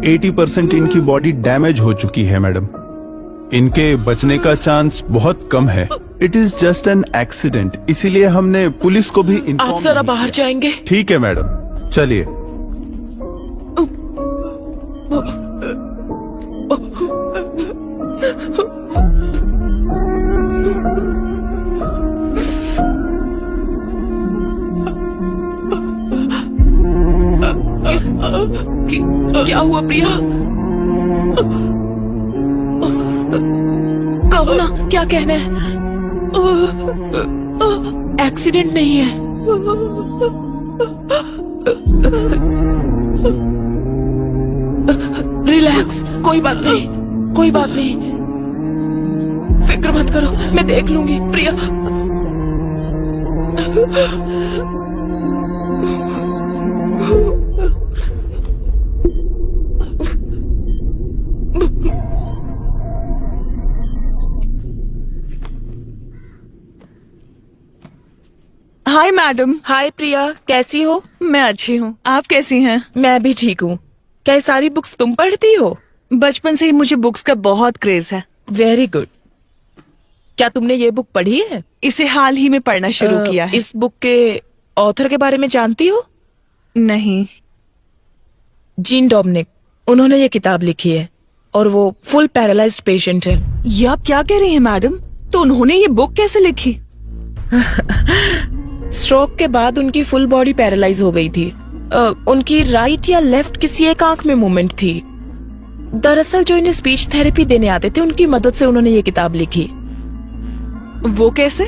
80% इनकी बॉडी डैमेज हो चुकी है मैडम। इनके बचने का चांस बहुत कम है। It is just an accident, इसीलिए हमने पुलिस को भी इन्फॉर्म। आप जरा बाहर जाएंगे? ठीक है मैडम, चलिए। क्या हुआ प्रिया? कहो ना, क्या कहना है? एक्सीडेंट नहीं है। रिलैक्स, कोई बात नहीं, कोई बात नहीं, फिक्र मत करो, मैं देख लूंगी प्रिया। Hi madam. हाय प्रिया, कैसी हो? मैं अच्छी हूँ, आप कैसी हैं? मैं भी ठीक हूँ। क्या ये सारी बुक्स तुम पढ़ती हो? बचपन से ही मुझे बुक्स का बहुत क्रेज है। Very good. क्या तुमने ये बुक पढ़ी है? इसे हाल ही में पढ़ना शुरू किया है। इस बुक के ऑथर के बारे में जानती हो? नहीं। जीन डोमिनिक, उन्होंने ये किताब लिखी है और वो फुल पैरालाइज्ड पेशेंट है। ये आप क्या कह रही हैं मैडम? तो तो उन्होंने ये बुक कैसे लिखी? स्ट्रोक के बाद उनकी फुल बॉडी पैरालाइज हो गई थी। उनकी राइट या लेफ्ट किसी एक आंख में मूवमेंट थी। दरअसल जो इन्हें स्पीच थेरेपी देने आते थे उनकी मदद से उन्होंने ये किताब लिखी। वो कैसे?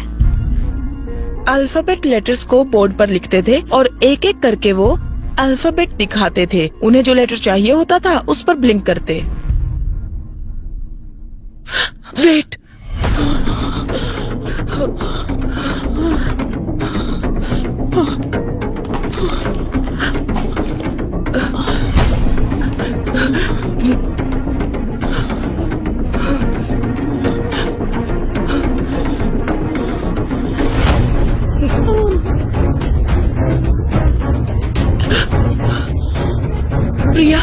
अल्फाबेट लेटर्स को बोर्ड पर लिखते थे और एक एक करके वो अल्फाबेट दिखाते थे। उन्हें जो लेटर चाहिए होता था उस पर ब्लिंक करते। वेट, प्रिया,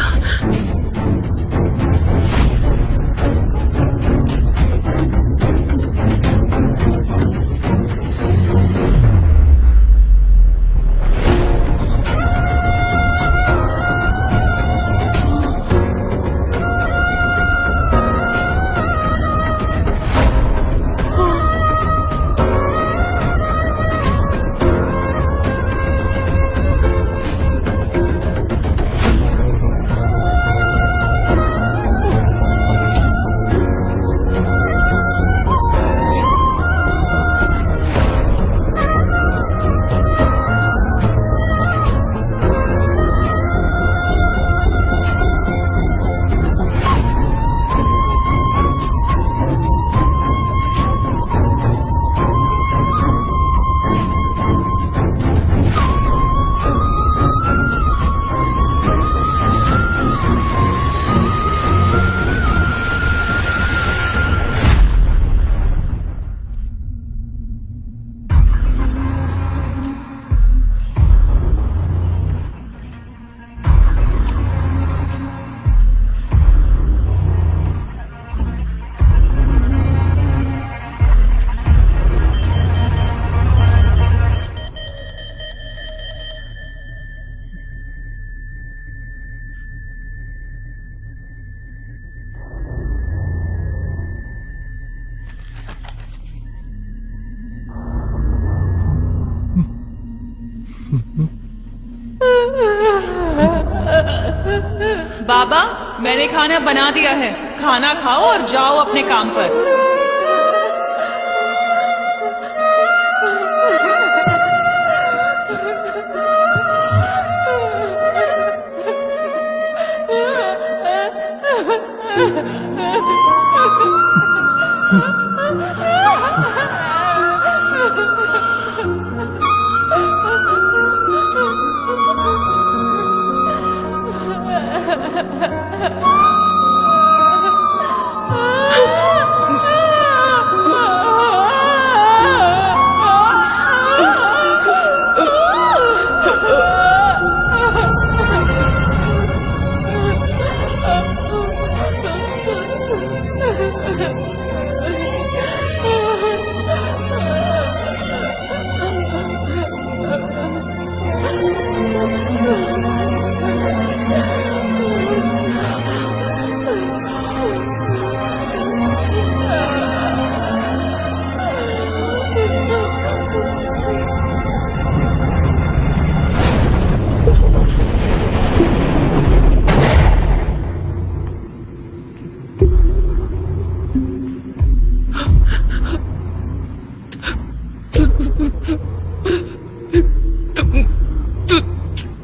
बाबा, मैंने खाना बना दिया है। खाना खाओ और जाओ अपने काम पर।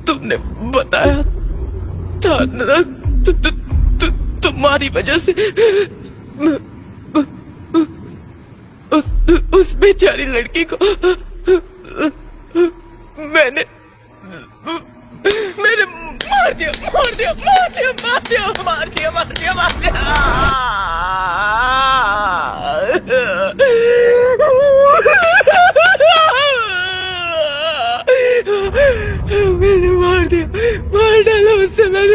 तुमने बताया था ना, तुम्हारी वजह से उस बेचारी लड़की को मैंने मार दिया। मैंने मार डाला उससे। मैंने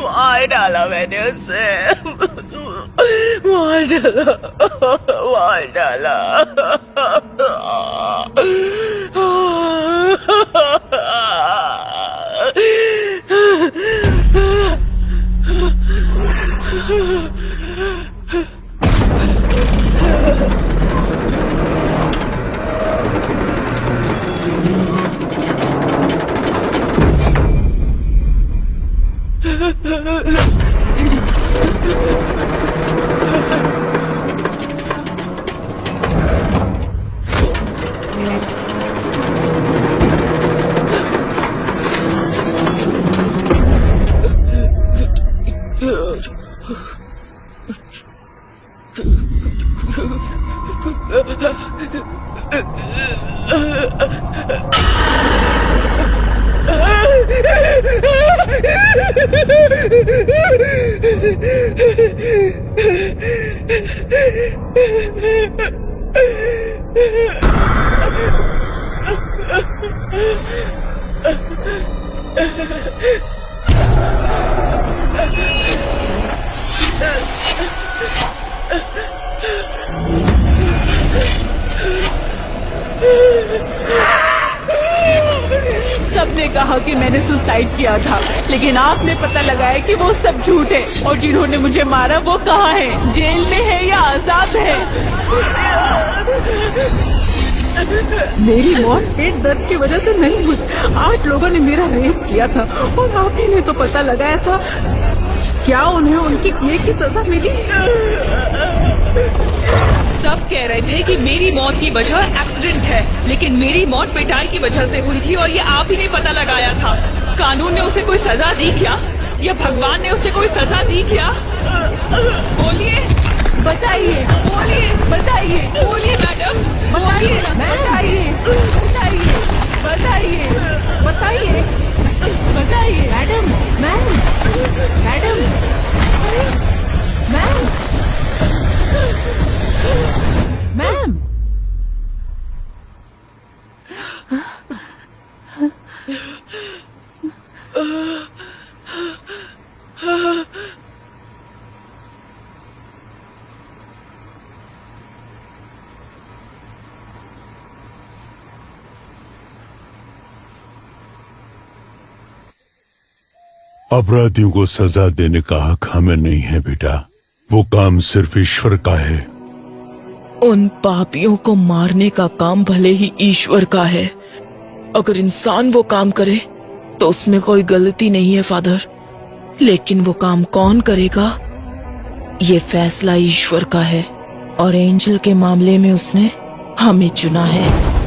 मार डाला, मैंने उससे मार डाला। मार डाला। सबने कहा कि मैंने सुसाइड किया था, लेकिन आपने पता लगाया कि वो सब झूठ है और जिन्होंने मुझे मारा वो कहाँ है? जेल में है या आजाद है? मेरी मौत पेट दर्द की वजह से नहीं हुई। 8 लोगों ने मेरा रेप किया था और आप ही ने तो पता लगाया था। क्या उन्हें उनके किए की सजा मिली? सब कह रहे थे कि मेरी मौत की वजह एक्सीडेंट है, लेकिन मेरी मौत पिटाई की वजह से हुई थी और ये आप ही ने पता लगाया था। कानून ने उसे कोई सजा दी क्या, या भगवान ने उसे कोई सजा दी क्या? बोलिए, बताइए, बोलिए, बताइए, बोलिए मैडम, बताइए, बताइए, बताइए, बताइए, बताइए, बताइए, madam, ma'am, madam, ma'am, ma'am. अपराधियों को सजा देने का हक हमें नहीं है बेटा, वो काम सिर्फ ईश्वर का है। उन पापियों को मारने का काम भले ही ईश्वर का है। अगर इंसान वो काम करे तो उसमें कोई गलती नहीं है फादर, लेकिन वो काम कौन करेगा ये फैसला ईश्वर का है, और एंजल के मामले में उसने हमें चुना है।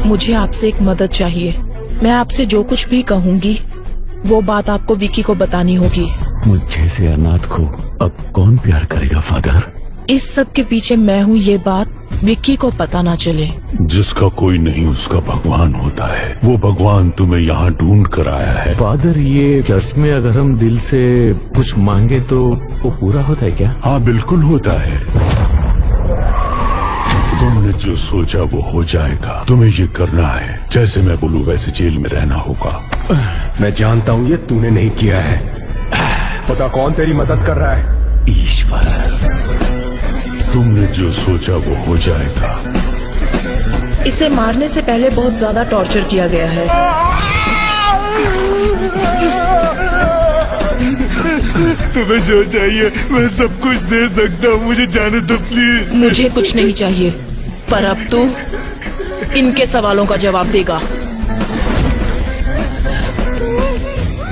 मुझे आपसे एक मदद चाहिए। मैं आपसे जो कुछ भी कहूंगी वो बात आपको विकी को बतानी होगी। मुझ जैसे अनाथ को अब कौन प्यार करेगा फादर? इस सब के पीछे मैं हूँ, ये बात विक्की को पता ना चले। जिसका कोई नहीं उसका भगवान होता है। वो भगवान तुम्हें यहाँ ढूंढ कर आया है। फादर, ये चर्च में अगर हम दिल से कुछ मांगे तो वो पूरा होता है क्या? हाँ बिल्कुल होता है। तुमने जो सोचा वो हो जाएगा। तुम्हें ये करना है, जैसे मैं बोलूँ वैसे जेल में रहना होगा। मैं जानता हूँ ये तूने नहीं किया है। पता कौन तेरी मदद कर रहा है? ईश्वर। तुमने जो सोचा वो हो जाएगा। इसे मारने से पहले बहुत ज्यादा टॉर्चर किया गया है। तुम्हें जो चाहिए मैं सब कुछ दे सकता हूँ, मुझे जाने दो प्लीज। मुझे कुछ नहीं चाहिए, पर अब तू इनके सवालों का जवाब देगा।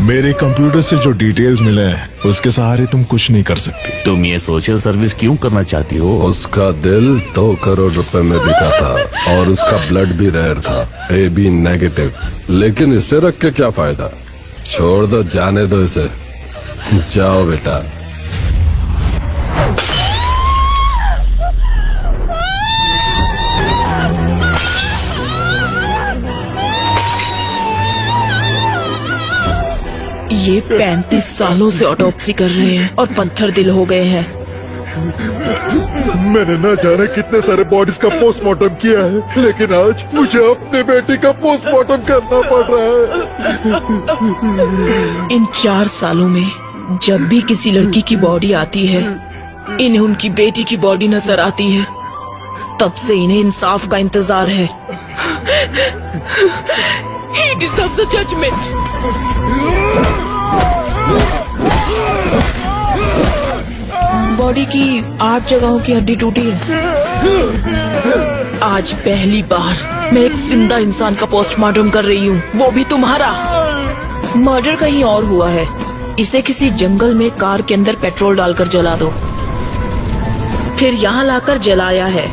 मेरे कंप्यूटर से जो डिटेल्स मिले हैं उसके सहारे तुम कुछ नहीं कर सकती। तुम ये सोशल सर्विस क्यों करना चाहती हो? उसका दिल 2 करोड़ रुपए में बिका था और उसका ब्लड भी रेयर था, AB नेगेटिव। लेकिन इसे रख के क्या फायदा? छोड़ दो, जाने दो इसे। जाओ बेटा। ये 35 सालों से ऑटोप्सी कर रहे हैं और पत्थर दिल हो गए हैं। मैंने ना जाने कितने सारे बॉडीज का पोस्टमार्टम किया है, लेकिन आज मुझे अपने बेटे का पोस्टमार्टम करना पड़ रहा है। इन 4 सालों में जब भी किसी लड़की की बॉडी आती है, इन्हें उनकी बेटी की बॉडी नजर आती है। तब से इन्हें इंसाफ का इंतजार है। He deserves a judgment. Body की 8 जगहों की हड्डी टूटी है। आज पहली बार मैं एक जिंदा इंसान का पोस्टमार्टम कर रही हूँ, वो भी तुम्हारा। मर्डर कहीं और हुआ है। इसे किसी जंगल में कार के अंदर पेट्रोल डालकर जला दो, फिर यहाँ लाकर जलाया है।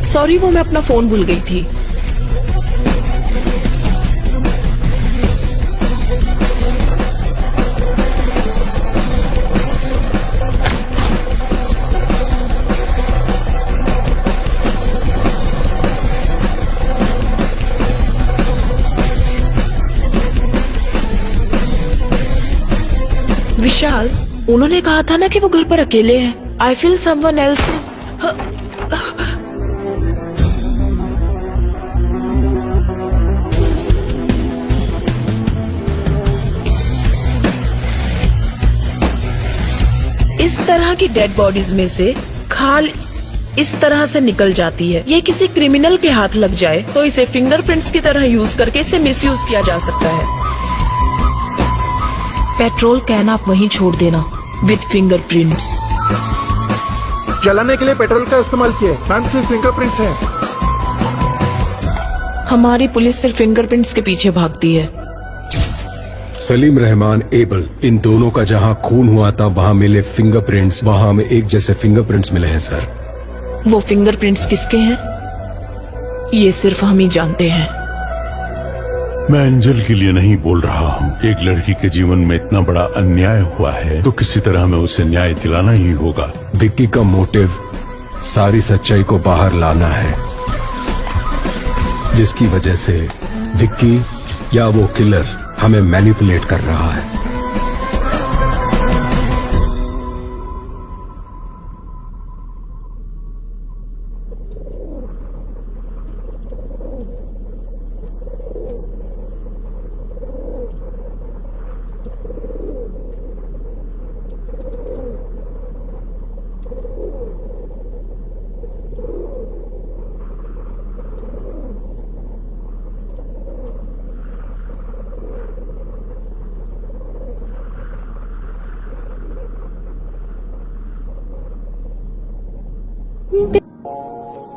सॉरी, वो मैं अपना फोन भूल गई थी। विशाल, उन्होंने कहा था ना कि वो घर पर अकेले हैं। I feel someone else is. इस तरह की डेड बॉडीज में से खाल इस तरह से निकल जाती है। ये किसी क्रिमिनल के हाथ लग जाए तो इसे फिंगरप्रिंट्स की तरह यूज करके इसे मिसयूज किया जा सकता है। पेट्रोल कैन आप वहीं छोड़ देना विद फिंगरप्रिंट्स। जलाने के लिए पेट्रोल का इस्तेमाल किया, मैम सिर्फ फिंगरप्रिंट्स हैं। हमारी पुलिस सिर्फ फिंगरप्रिंट्स के पीछे भागती है। सलीम रहमान एबल, इन दोनों का जहां खून हुआ था वहां मिले फिंगरप्रिंट्स, वहां हमें एक जैसे फिंगरप्रिंट्स मिले हैं सर। वो फिंगरप्रिंट्स किसके हैं ये सिर्फ हम ही जानते हैं। मैं एंजल के लिए नहीं बोल रहा हूँ। एक लड़की के जीवन में इतना बड़ा अन्याय हुआ है तो किसी तरह हमें उसे न्याय दिलाना ही होगा। विक्की का मोटिव सारी सच्चाई को बाहर लाना है, जिसकी वजह से विक्की या वो किलर हमें मैनिपुलेट कर रहा है।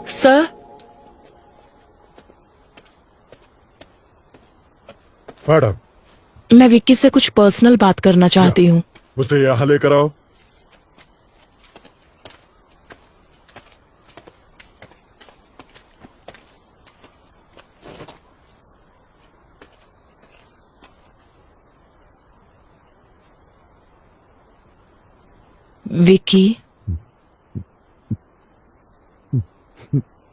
सर, मैडम, मैं विक्की से कुछ पर्सनल बात करना चाहती हूँ। उसे यहाँ लेकर आओ। विक्की,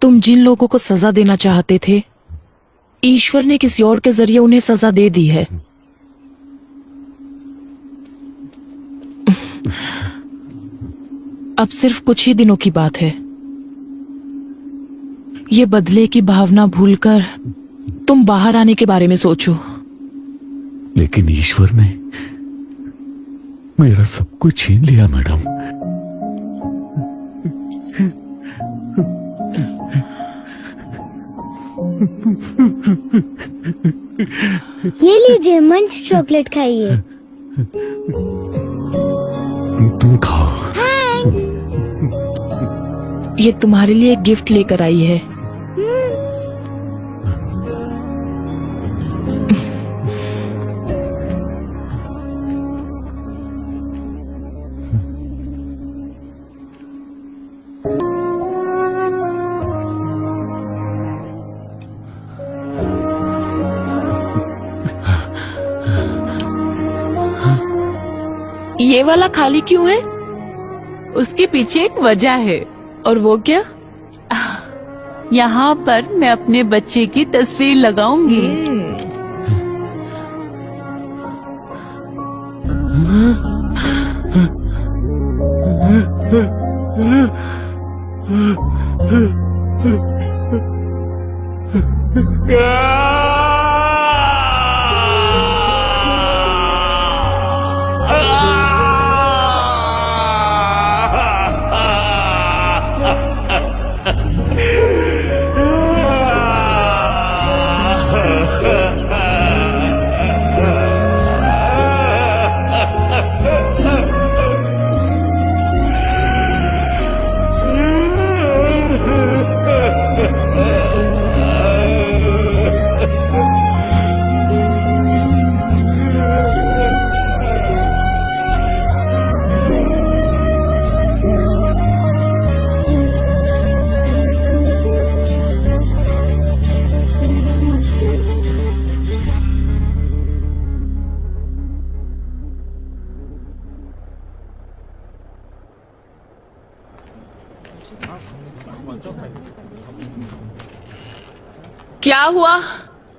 तुम जिन लोगों को सजा देना चाहते थे, ईश्वर ने किसी और के जरिए उन्हें सजा दे दी है। अब सिर्फ कुछ ही दिनों की बात है। ये बदले की भावना भूलकर तुम बाहर आने के बारे में सोचो। लेकिन ईश्वर ने मेरा सब कुछ छीन लिया मैडम। ये लीजिए, मंच चॉकलेट खाइए। तुम खाओ। ये तुम्हारे लिए एक गिफ्ट लेकर आई है। ये वाला खाली क्यों है? उसके पीछे एक वजह है। और वो क्या? यहाँ पर मैं अपने बच्चे की तस्वीर लगाऊंगी। क्या हुआ?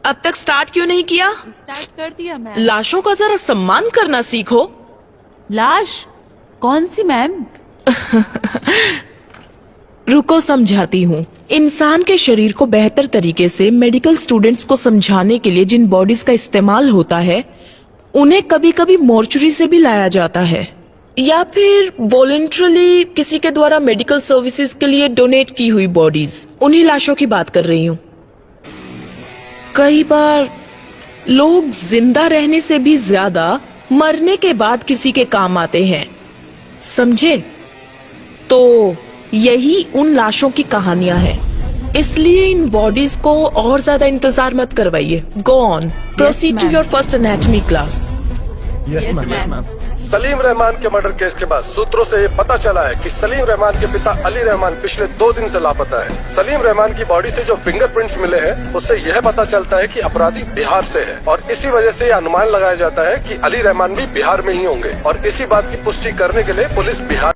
अब तक स्टार्ट क्यों नहीं किया? स्टार्ट कर दिया मैम। लाशों का जरा सम्मान करना सीखो। लाश? कौन सी मैम? रुको समझाती हूँ। इंसान के शरीर को बेहतर तरीके से मेडिकल स्टूडेंट्स को समझाने के लिए जिन बॉडीज का इस्तेमाल होता है उन्हें कभी कभी मॉर्चुरी से भी लाया जाता है या फिर वॉलंटरली किसी के द्वारा मेडिकल सर्विसेज के लिए डोनेट की हुई बॉडीज, उन्हीं लाशों की बात कर रही हूँ। कई बार लोग जिंदा रहने से भी ज्यादा मरने के बाद किसी के काम आते हैं, समझे? तो यही उन लाशों की कहानियां हैं। इसलिए इन बॉडीज को और ज्यादा इंतजार मत करवाइए। Go on, proceed to your first anatomy class. Yes ma'am. Salim Rahman के मर्डर केस के बाद सूत्रों से ये पता चला है कि सलीम रहमान के पिता अली रहमान पिछले 2 दिन से लापता है। सलीम रहमान की बॉडी से जो फिंगरप्रिंट्स मिले हैं उससे यह पता चलता है कि अपराधी बिहार से है और इसी वजह से यह अनुमान लगाया जाता है कि अली रहमान भी बिहार में ही होंगे और इसी बात की पुष्टि करने के लिए पुलिस बिहार